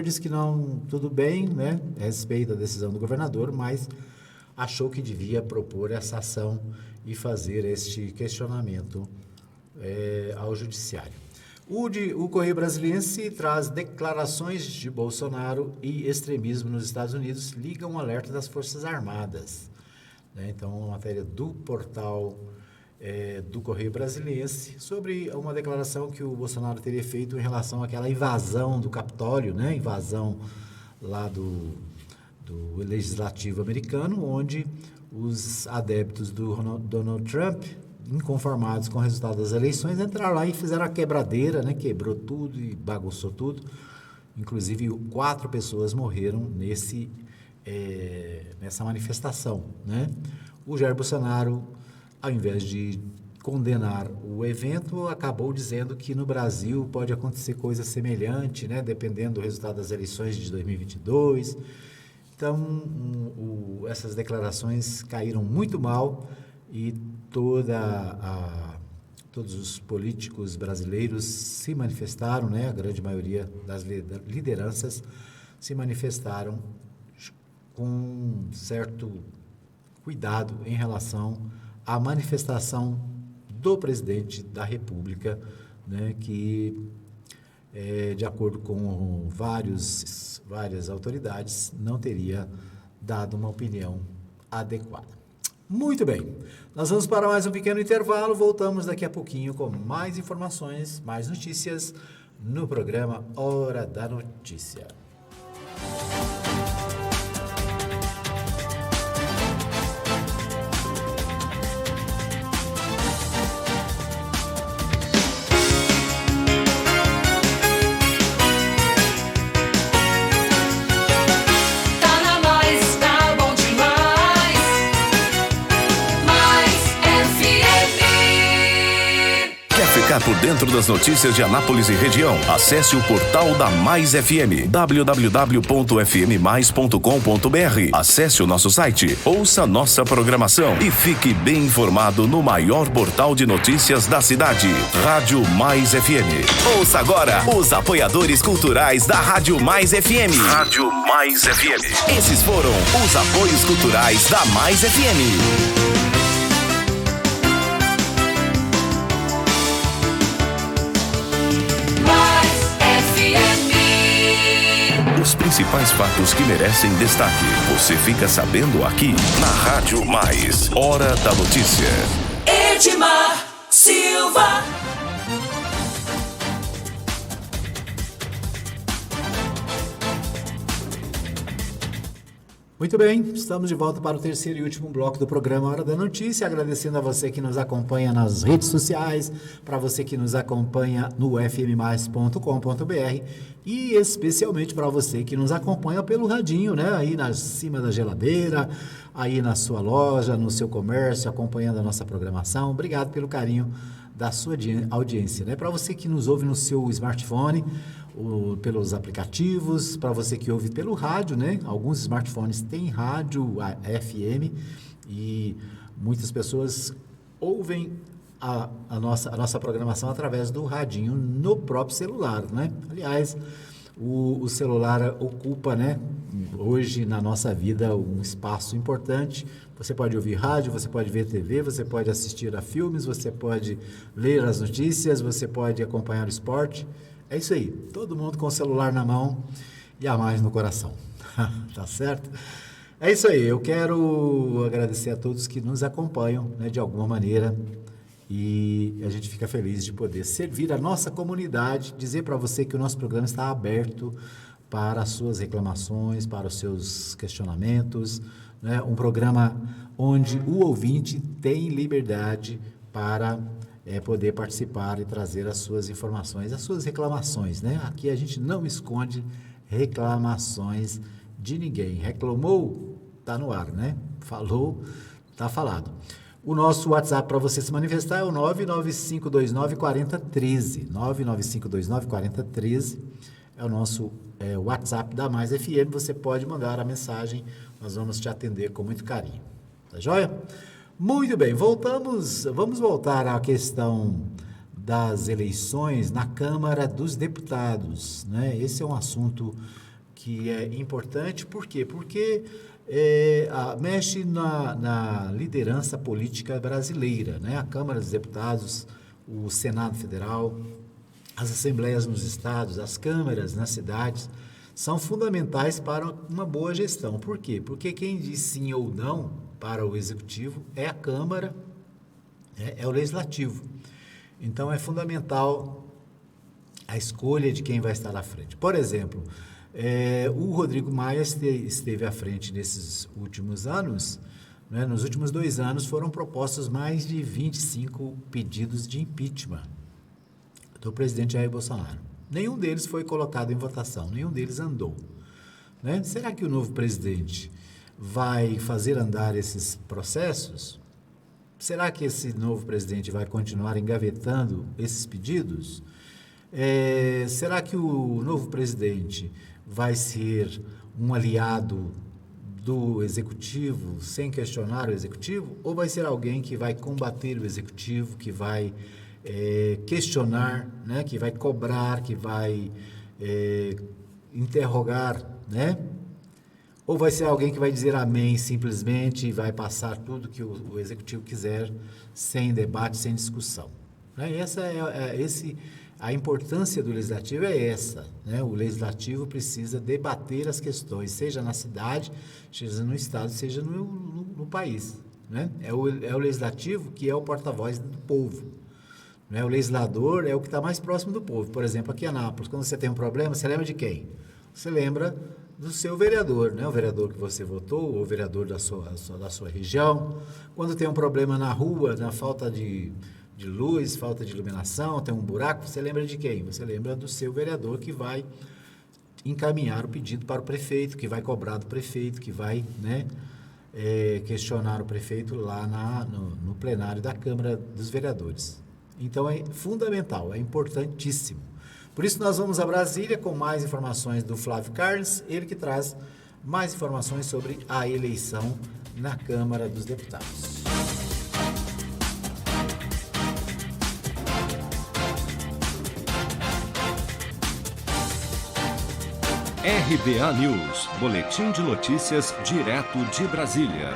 disse que não, tudo bem, né? Respeita a decisão do governador, mas achou que devia propor essa ação e fazer este questionamento ao judiciário. O Correio Brasiliense traz declarações de Bolsonaro e extremismo nos Estados Unidos ligam um alerta das Forças Armadas, né? Então, uma matéria do portal do Correio Brasiliense sobre uma declaração que o Bolsonaro teria feito em relação àquela invasão do Capitólio, né? Invasão lá do Legislativo americano, onde os adeptos do Donald Trump, inconformados com o resultado das eleições, entraram lá e fizeram a quebradeira, né? Quebrou tudo e bagunçou tudo. Inclusive, 4 pessoas morreram nessa manifestação, né? O Jair Bolsonaro, ao invés de condenar o evento, acabou dizendo que no Brasil pode acontecer coisa semelhante, né? Dependendo do resultado das eleições de 2022. Então, essas declarações caíram muito mal e todos os políticos brasileiros se manifestaram, né? A grande maioria das lideranças se manifestaram com certo cuidado em relação à manifestação do presidente da República, né? Que, de acordo com várias autoridades, não teria dado uma opinião adequada. Muito bem, nós vamos para mais um pequeno intervalo, voltamos daqui a pouquinho com mais informações, mais notícias no programa Hora da Notícia. Por dentro das notícias de Anápolis e região, acesse o portal da Mais FM, www.fmmais.com.br. Acesse o nosso site, ouça nossa programação e fique bem informado no maior portal de notícias da cidade, Rádio Mais FM. Ouça agora os apoiadores culturais da Rádio Mais FM. Rádio Mais FM. Esses foram os apoios culturais da Mais FM. Os principais fatos que merecem destaque. Você fica sabendo aqui na Rádio Mais. Hora da Notícia. Edmar Silva. Muito bem, estamos de volta para o terceiro e último bloco do programa Hora da Notícia, agradecendo a você que nos acompanha nas redes sociais, para você que nos acompanha no fmmais.com.br e especialmente para você que nos acompanha pelo radinho, né? Aí na cima da geladeira, aí na sua loja, no seu comércio, acompanhando a nossa programação. Obrigado pelo carinho da sua audiência, né? Para você que nos ouve no seu smartphone, pelos aplicativos, para você que ouve pelo rádio, né? Alguns smartphones têm rádio FM e muitas pessoas ouvem a nossa programação através do radinho no próprio celular, né? Aliás, o celular ocupa, né, hoje na nossa vida um espaço importante. Você pode ouvir rádio, você pode ver TV, você pode assistir a filmes, você pode ler as notícias, você pode acompanhar o esporte. É isso aí, todo mundo com o celular na mão e a mais no coração. Tá certo? É isso aí, eu quero agradecer a todos que nos acompanham, né, de alguma maneira, e a gente fica feliz de poder servir a nossa comunidade, dizer para você que o nosso programa está aberto para as suas reclamações, para os seus questionamentos, né? Um programa onde o ouvinte tem liberdade para poder participar e trazer as suas informações, as suas reclamações, né? Aqui a gente não esconde reclamações de ninguém. Reclamou, tá no ar, né? Falou, tá falado. O nosso WhatsApp para você se manifestar é o 995294013. 995294013 é o nosso WhatsApp da Mais FM. Você pode mandar a mensagem, nós vamos te atender com muito carinho. Tá joia? Muito bem, vamos voltar à questão das eleições na Câmara dos Deputados, né? Esse é um assunto que é importante, por quê? Porque mexe na liderança política brasileira, né? A Câmara dos Deputados, o Senado Federal, as assembleias nos estados, as câmaras nas cidades, são fundamentais para uma boa gestão. Por quê? Porque quem diz sim ou não para o Executivo é a Câmara, é o Legislativo. Então, é fundamental a escolha de quem vai estar à frente. Por exemplo, o Rodrigo Maia esteve à frente nesses últimos anos, né? Nos últimos 2 anos foram propostos mais de 25 pedidos de impeachment do presidente Jair Bolsonaro. Nenhum deles foi colocado em votação, nenhum deles andou, né? Será que o novo presidente vai fazer andar esses processos? Será que esse novo presidente vai continuar engavetando esses pedidos? Será que o novo presidente vai ser um aliado do Executivo sem questionar o Executivo? Ou vai ser alguém que vai combater o Executivo, que vai questionar, né? Que vai cobrar, que vai interrogar, né? Ou vai ser alguém que vai dizer amém simplesmente e vai passar tudo que o Executivo quiser, sem debate, sem discussão, né? A importância do Legislativo é essa, né? O Legislativo precisa debater as questões, seja na cidade, seja no Estado, seja no país, né? É o Legislativo que é o porta-voz do povo, né? O legislador é o que está mais próximo do povo. Por exemplo, aqui em Anápolis, quando você tem um problema, você lembra de quem? Você lembra do seu vereador, né? O vereador que você votou, o vereador da sua região. Quando tem um problema na rua, na falta de luz, falta de iluminação, tem um buraco, você lembra de quem? Você lembra do seu vereador que vai encaminhar o pedido para o prefeito, que vai cobrar do prefeito, que vai, né, questionar o prefeito lá no plenário da Câmara dos Vereadores. Então é fundamental, é importantíssimo. Por isso nós vamos a Brasília com mais informações do Flávio Carnes, ele que traz mais informações sobre a eleição na Câmara dos Deputados. RBA News, boletim de notícias direto de Brasília.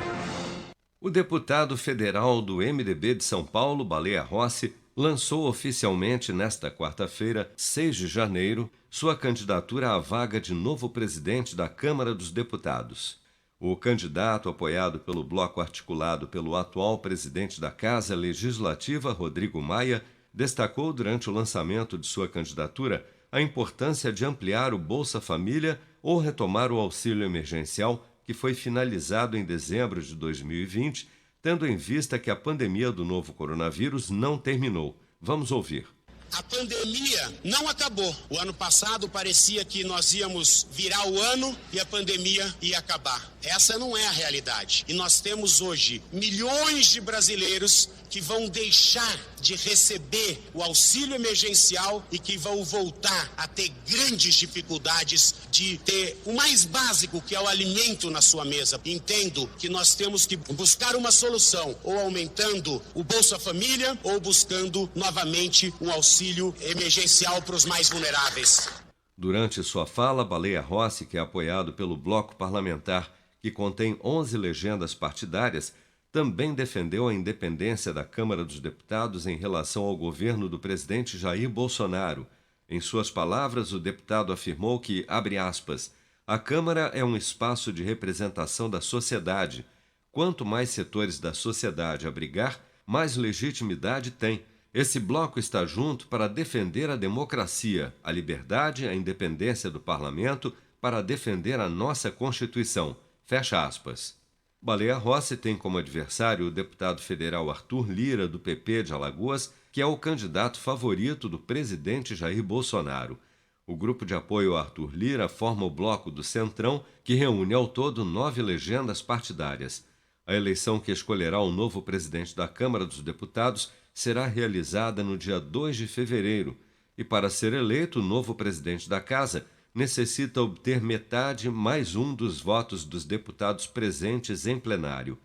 O deputado federal do MDB de São Paulo, Baleia Rossi, lançou oficialmente nesta quarta-feira, 6 de janeiro, sua candidatura à vaga de novo presidente da Câmara dos Deputados. O candidato, apoiado pelo bloco articulado pelo atual presidente da Casa Legislativa, Rodrigo Maia, destacou durante o lançamento de sua candidatura a importância de ampliar o Bolsa Família ou retomar o auxílio emergencial, que foi finalizado em dezembro de 2020, tendo em vista que a pandemia do novo coronavírus não terminou. Vamos ouvir. A pandemia não acabou. O ano passado parecia que nós íamos virar o ano e a pandemia ia acabar. Essa não é a realidade. E nós temos hoje milhões de brasileiros que vão deixar de receber o auxílio emergencial e que vão voltar a ter grandes dificuldades de ter o mais básico, que é o alimento na sua mesa. Entendo que nós temos que buscar uma solução, ou aumentando o Bolsa Família, ou buscando novamente um auxílio emergencial para os mais vulneráveis. Durante sua fala, Baleia Rossi, que é apoiado pelo bloco parlamentar, que contém 11 legendas partidárias, também defendeu a independência da Câmara dos Deputados em relação ao governo do presidente Jair Bolsonaro. Em suas palavras, o deputado afirmou que, abre aspas, a Câmara é um espaço de representação da sociedade. Quanto mais setores da sociedade abrigar, mais legitimidade tem. Esse bloco está junto para defender a democracia, a liberdade, a independência do parlamento, para defender a nossa Constituição. Fecha aspas. Baleia Rossi tem como adversário o deputado federal Arthur Lira, do PP de Alagoas, que é o candidato favorito do presidente Jair Bolsonaro. O grupo de apoio a Arthur Lira forma o bloco do Centrão, que reúne ao todo 9 legendas partidárias. A eleição que escolherá o novo presidente da Câmara dos Deputados será realizada no dia 2 de fevereiro. E para ser eleito o novo presidente da Casa, necessita obter metade mais um dos votos dos deputados presentes em plenário.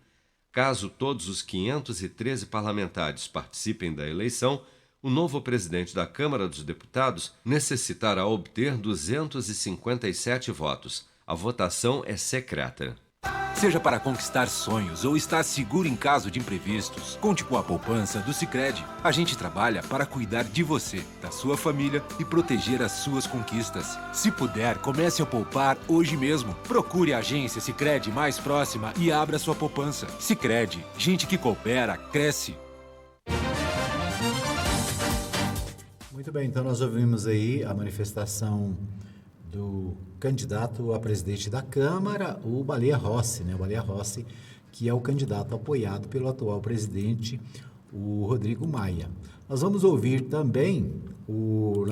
Caso todos os 513 parlamentares participem da eleição, o novo presidente da Câmara dos Deputados necessitará obter 257 votos. A votação é secreta. Seja para conquistar sonhos ou estar seguro em caso de imprevistos, conte com a poupança do Sicredi. A gente trabalha para cuidar de você, da sua família e proteger as suas conquistas. Se puder, comece a poupar hoje mesmo. Procure a agência Sicredi mais próxima e abra sua poupança. Sicredi, gente que coopera, cresce. Muito bem, então nós ouvimos aí a manifestação do candidato a presidente da Câmara, o Baleia Rossi, né? O Baleia Rossi, que é o candidato apoiado pelo atual presidente, o Rodrigo Maia. Nós vamos ouvir também o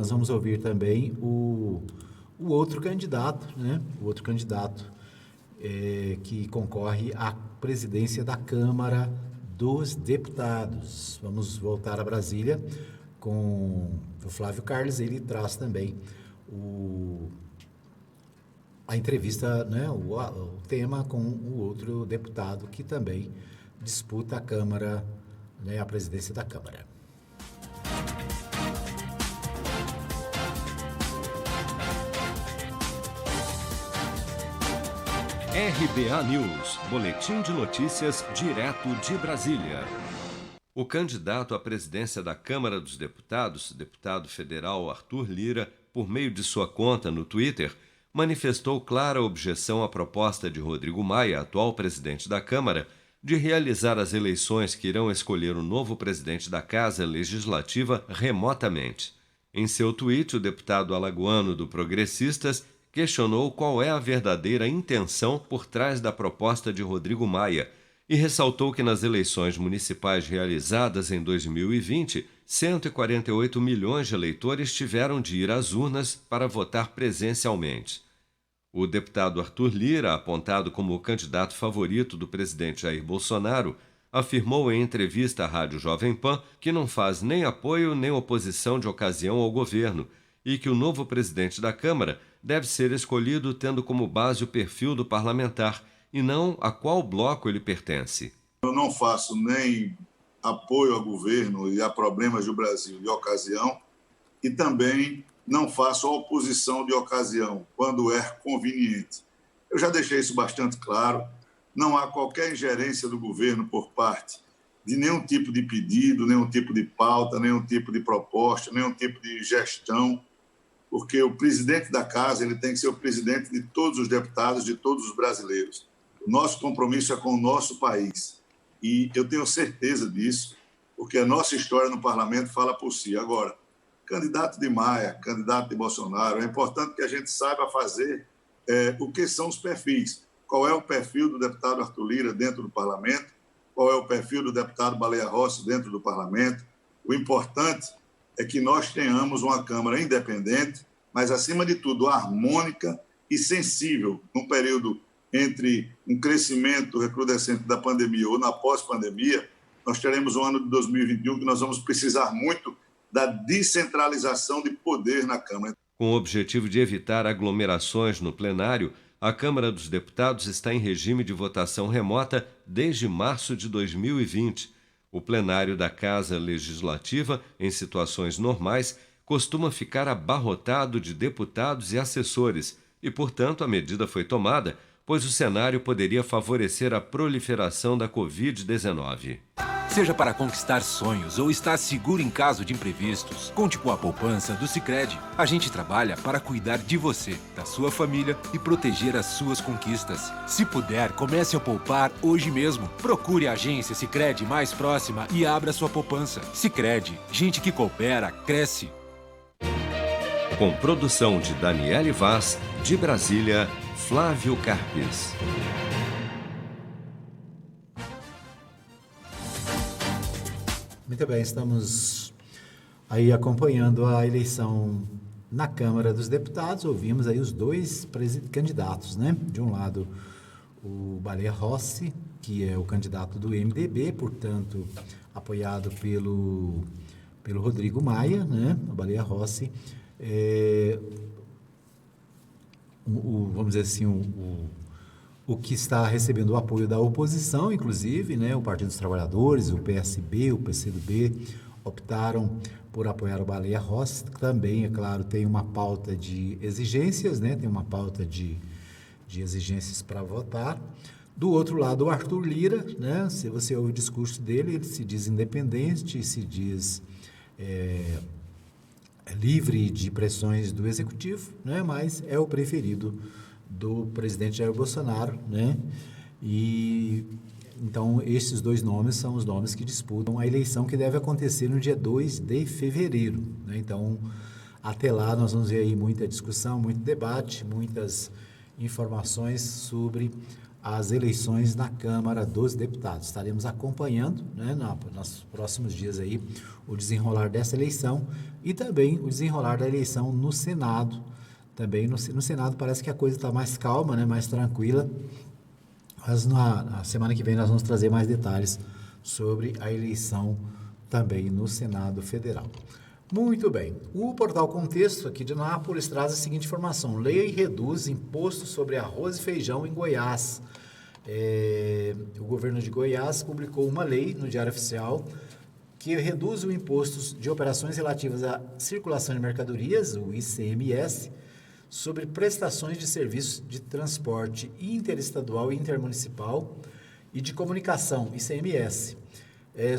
outro candidato, né? O outro candidato que concorre à presidência da Câmara dos Deputados. Vamos voltar a Brasília com o Flávio Carlos. Ele traz também a entrevista, né, o tema com o outro deputado que também disputa a Câmara, né, a presidência da Câmara. RBA News, boletim de notícias direto de Brasília. O candidato à presidência da Câmara dos Deputados, deputado federal Arthur Lira, por meio de sua conta no Twitter, manifestou clara objeção à proposta de Rodrigo Maia, atual presidente da Câmara, de realizar as eleições que irão escolher o novo presidente da Casa Legislativa remotamente. Em seu tweet, o deputado alagoano do Progressistas questionou qual é a verdadeira intenção por trás da proposta de Rodrigo Maia e ressaltou que nas eleições municipais realizadas em 2020, 148 milhões de eleitores tiveram de ir às urnas para votar presencialmente. O deputado Arthur Lira, apontado como o candidato favorito do presidente Jair Bolsonaro, afirmou em entrevista à Rádio Jovem Pan que não faz nem apoio nem oposição de ocasião ao governo e que o novo presidente da Câmara deve ser escolhido tendo como base o perfil do parlamentar e não a qual bloco ele pertence. Eu não faço nem apoio ao governo e a problemas do Brasil de ocasião e também não faço oposição de ocasião, quando é conveniente. Eu já deixei isso bastante claro, não há qualquer ingerência do governo por parte de nenhum tipo de pedido, nenhum tipo de pauta, nenhum tipo de proposta, nenhum tipo de gestão, porque o presidente da Casa ele tem que ser o presidente de todos os deputados, de todos os brasileiros. O nosso compromisso é com o nosso país e eu tenho certeza disso, porque a nossa história no parlamento fala por si. Agora, candidato de Maia, candidato de Bolsonaro, é importante que a gente saiba fazer o que são os perfis. Qual é o perfil do deputado Arthur Lira dentro do parlamento, qual é o perfil do deputado Baleia Rossi dentro do parlamento. O importante é que nós tenhamos uma Câmara independente, mas, acima de tudo, harmônica e sensível num período entre um crescimento recrudescente da pandemia ou na pós-pandemia. Nós teremos um ano de 2021 que nós vamos precisar muito da descentralização de poder na Câmara. Com o objetivo de evitar aglomerações no plenário, a Câmara dos Deputados está em regime de votação remota desde março de 2020. O plenário da Casa Legislativa, em situações normais, costuma ficar abarrotado de deputados e assessores e, portanto, a medida foi tomada, pois o cenário poderia favorecer a proliferação da Covid-19. Seja para conquistar sonhos ou estar seguro em caso de imprevistos, conte com a poupança do Sicredi. A gente trabalha para cuidar de você, da sua família e proteger as suas conquistas. Se puder, comece a poupar hoje mesmo. Procure a agência Sicredi mais próxima e abra sua poupança. Sicredi, gente que coopera, cresce. Com produção de Daniele Vaz, de Brasília, Flávio Carpes. Muito bem, estamos aí acompanhando a eleição na Câmara dos Deputados. Ouvimos aí os dois candidatos, né? De um lado, o Baleia Rossi, que é o candidato do MDB, portanto, apoiado pelo Rodrigo Maia, né? O Baleia Rossi, vamos dizer assim, o que está recebendo o apoio da oposição, inclusive, né? O Partido dos Trabalhadores, o PSB, o PCdoB, optaram por apoiar o Baleia Rossi. Também, é claro, tem uma pauta de exigências, né? Tem uma pauta de exigências para votar. Do outro lado, o Arthur Lira, né? Se você ouve o discurso dele, ele se diz independente, se diz livre de pressões do Executivo, né? Mas é o preferido do presidente Jair Bolsonaro, né? E então esses dois nomes são os nomes que disputam a eleição que deve acontecer no dia 2 de fevereiro, né? Então, até lá nós vamos ver aí muita discussão, muito debate, muitas informações sobre as eleições na Câmara dos Deputados. Estaremos acompanhando, né, nos próximos dias aí o desenrolar dessa eleição e também o desenrolar da eleição no Senado. Também no Senado parece que a coisa está mais calma, né, mais tranquila, mas na semana que vem nós vamos trazer mais detalhes sobre a eleição também no Senado Federal. Muito bem. O Portal Contexto aqui de Anápolis traz a seguinte informação: lei reduz imposto sobre arroz e feijão em Goiás. O governo de Goiás publicou uma lei no Diário Oficial que reduz o imposto de operações relativas à circulação de mercadorias, o ICMS, sobre prestações de serviços de transporte interestadual e intermunicipal e de comunicação, ICMS,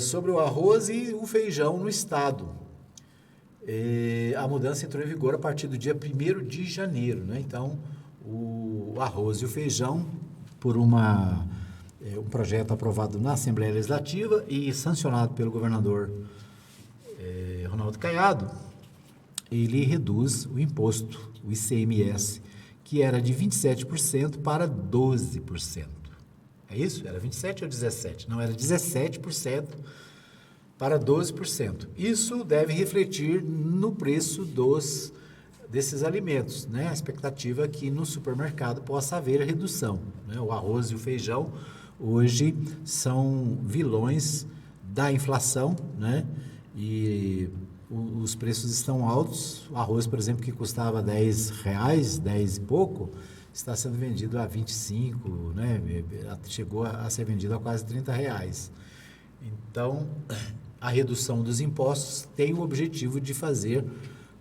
sobre o arroz e o feijão no estado. A mudança entrou em vigor a partir do dia 1º de janeiro, né? Então, o arroz e o feijão, por um projeto aprovado na Assembleia Legislativa e sancionado pelo governador Ronaldo Caiado, ele reduz o imposto, o ICMS, que era de 27% para 12%. É isso? Era 27% ou 17%? Não, era 17% para 12%. Isso deve refletir no preço desses alimentos, né? A expectativa é que no supermercado possa haver a redução, né? O arroz e o feijão hoje são vilões da inflação, né? E os preços estão altos. O arroz, por exemplo, que custava R$10, 10 e pouco, está sendo vendido a 25, né? Chegou a ser vendido a quase R$30. Então, a redução dos impostos tem o objetivo de fazer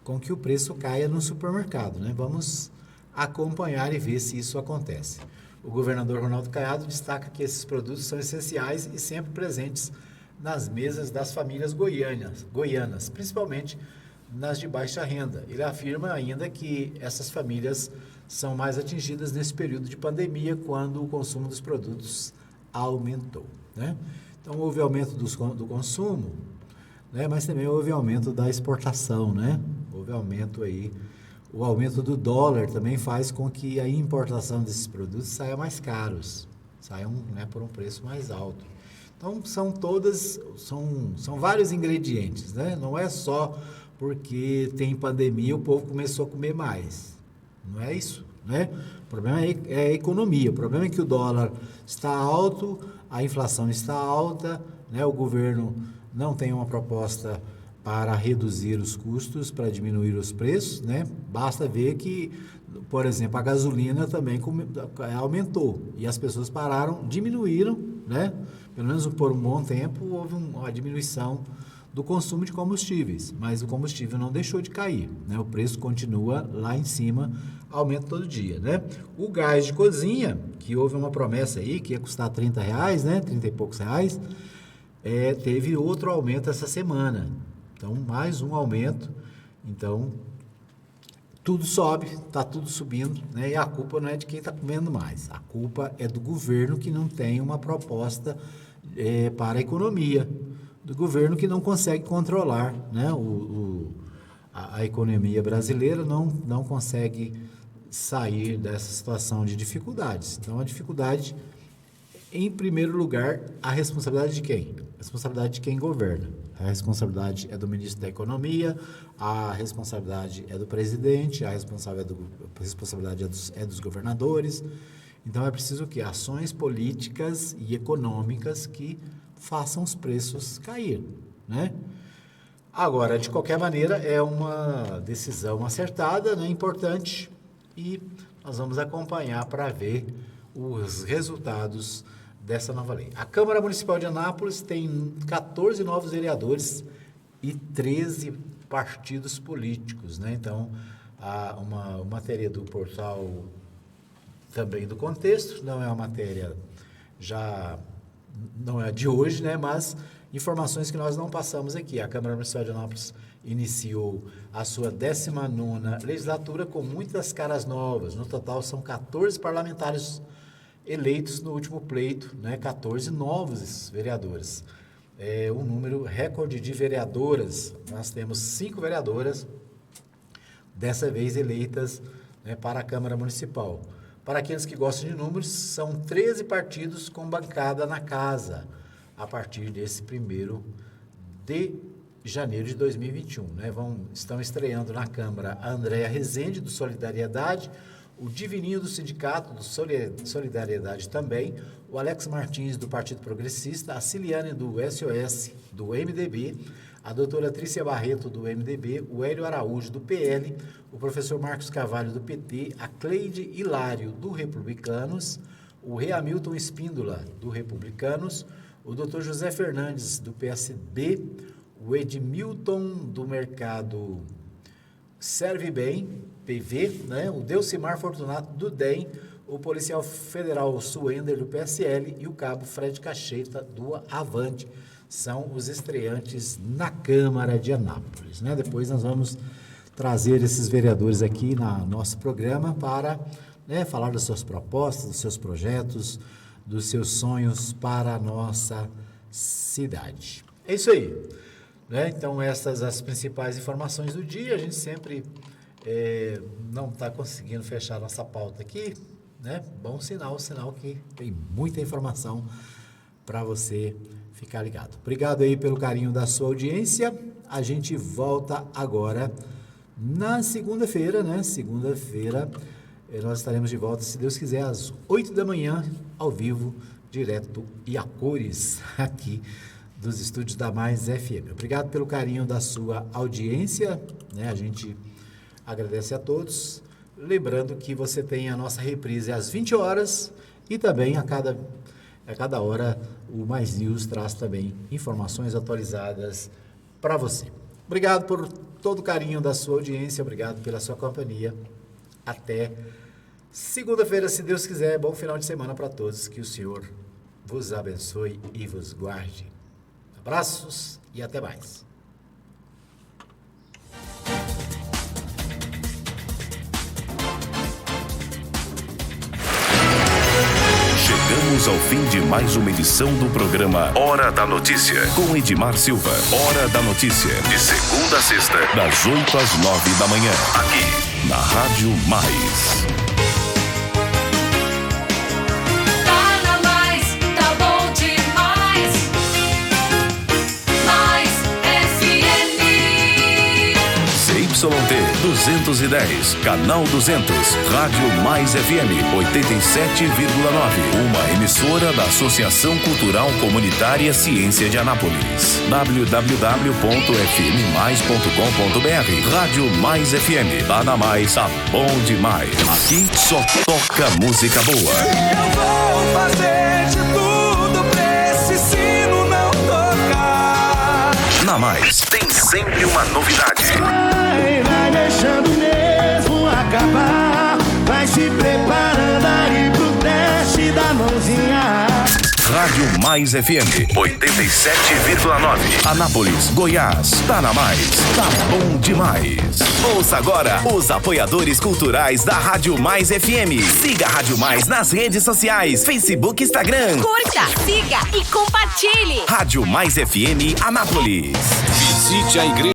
com que o preço caia no supermercado, né? Vamos acompanhar e ver se isso acontece. O governador Ronaldo Caiado destaca que esses produtos são essenciais e sempre presentes nas mesas das famílias goianas, principalmente nas de baixa renda. Ele afirma ainda que essas famílias são mais atingidas nesse período de pandemia, quando o consumo dos produtos aumentou, né? Então, houve aumento do consumo, né? Mas também houve aumento da exportação, né? Houve aumento aí. O aumento do dólar também faz com que a importação desses produtos saia mais caros, saiam, né, por um preço mais alto. Então, são vários ingredientes, né? Não é só porque tem pandemia o povo começou a comer mais. Não é isso, né? O problema é a economia. O problema é que o dólar está alto, a inflação está alta, né? O governo não tem uma proposta para reduzir os custos, para diminuir os preços, né? Basta ver que, por exemplo, a gasolina também aumentou e as pessoas diminuíram, né? Pelo menos por um bom tempo houve uma diminuição do consumo de combustíveis, mas o combustível não deixou de cair, né? O preço continua lá em cima, aumenta todo dia, né? O gás de cozinha, que houve uma promessa aí que ia custar R$30, né? 30 e poucos reais, teve outro aumento essa semana. Então, mais um aumento. Então, tudo sobe, está tudo subindo, né? E a culpa não é de quem está comendo mais. A culpa é do governo que não tem uma proposta para a economia. Do governo que não consegue controlar, né? A economia brasileira não consegue sair dessa situação de dificuldades. Então, a dificuldade, em primeiro lugar, a responsabilidade de quem? A responsabilidade de quem governa. A responsabilidade é do ministro da Economia, a responsabilidade é do presidente, a responsabilidade é dos governadores. Então, é preciso que ações políticas e econômicas que façam os preços cair, né? Agora, de qualquer maneira, é uma decisão acertada, né, importante, e nós vamos acompanhar para ver os resultados dessa nova lei. A Câmara Municipal de Anápolis tem 14 novos vereadores e 13 partidos políticos, né? Então, há uma matéria do portal também do Contexto, não é uma matéria não é de hoje, né? Mas informações que nós não passamos aqui. A Câmara Municipal de Anápolis iniciou a sua 19ª legislatura com muitas caras novas. No total, são 14 parlamentares eleitos no último pleito, né? 14 novos vereadores. É um número recorde de vereadoras. Nós temos 5 vereadoras, dessa vez eleitas, né, para a Câmara Municipal. Para aqueles que gostam de números, são 13 partidos com bancada na casa, a partir desse 1º de janeiro de 2021. Né? Estão estreando na Câmara a Andréa Rezende, do Solidariedade, o Divininho do Sindicato, do Solidariedade também, o Alex Martins, do Partido Progressista, a Ciliane, do SOS, do MDB, a doutora Trícia Barreto, do MDB, o Hélio Araújo, do PL, o professor Marcos Carvalho, do PT, a Cleide Hilário, do Republicanos, o Reamilton Espíndola, do Republicanos, o doutor José Fernandes, do PSB, o Edmilton, do Mercado Serve Bem, PV, né? O Delcimar Fortunato, do DEM, o policial federal Suender, do PSL, e o cabo Fred Cacheita, do Avante. São os estreantes na Câmara de Anápolis, né? Depois nós vamos trazer esses vereadores aqui no nosso programa para, né, falar das suas propostas, dos seus projetos, dos seus sonhos para a nossa cidade. É isso aí, né? Então, essas as principais informações do dia. A gente sempre não está conseguindo fechar nossa pauta aqui, né? Bom sinal que tem muita informação para você ficar ligado. Obrigado aí pelo carinho da sua audiência. A gente volta agora na segunda-feira, né? Segunda-feira nós estaremos de volta, se Deus quiser, às 8 da manhã, ao vivo, direto e a cores, aqui dos estúdios da Mais FM. Obrigado pelo carinho da sua audiência, né? A gente agradece a todos. Lembrando que você tem a nossa reprise às 20 horas e também a cada hora o Mais News traz também informações atualizadas para você. Obrigado por todo o carinho da sua audiência, obrigado pela sua companhia. Até segunda-feira, se Deus quiser. Bom final de semana para todos. Que o Senhor vos abençoe e vos guarde. Abraços e até mais. Chegamos ao fim de mais uma edição do programa Hora da Notícia, com Edmar Silva. Hora da Notícia, de segunda a sexta, das 8 às 9 da manhã, aqui na Rádio Mais. Tá na Mais, tá bom demais. Mais FM. CYT 210, canal 200, Rádio Mais FM 87,9. Uma emissora da Associação Cultural Comunitária Ciência de Anápolis. www.fmmais.com.br. Rádio Mais FM. Tá na Mais, tá bom demais. Aqui só toca música boa. Eu vou fazer de tudo pra esse sino não tocar. Na Mais, tem sempre uma novidade. Vai deixando mesmo acabar. Vai se preparando aí pro teste da mãozinha. Rádio Mais FM 87,9. Anápolis, Goiás. Tá na Mais. Tá bom demais. Ouça agora os apoiadores culturais da Rádio Mais FM. Siga a Rádio Mais nas redes sociais, Facebook e Instagram. Curta, siga e compartilhe. Rádio Mais FM Anápolis. Visite a igreja.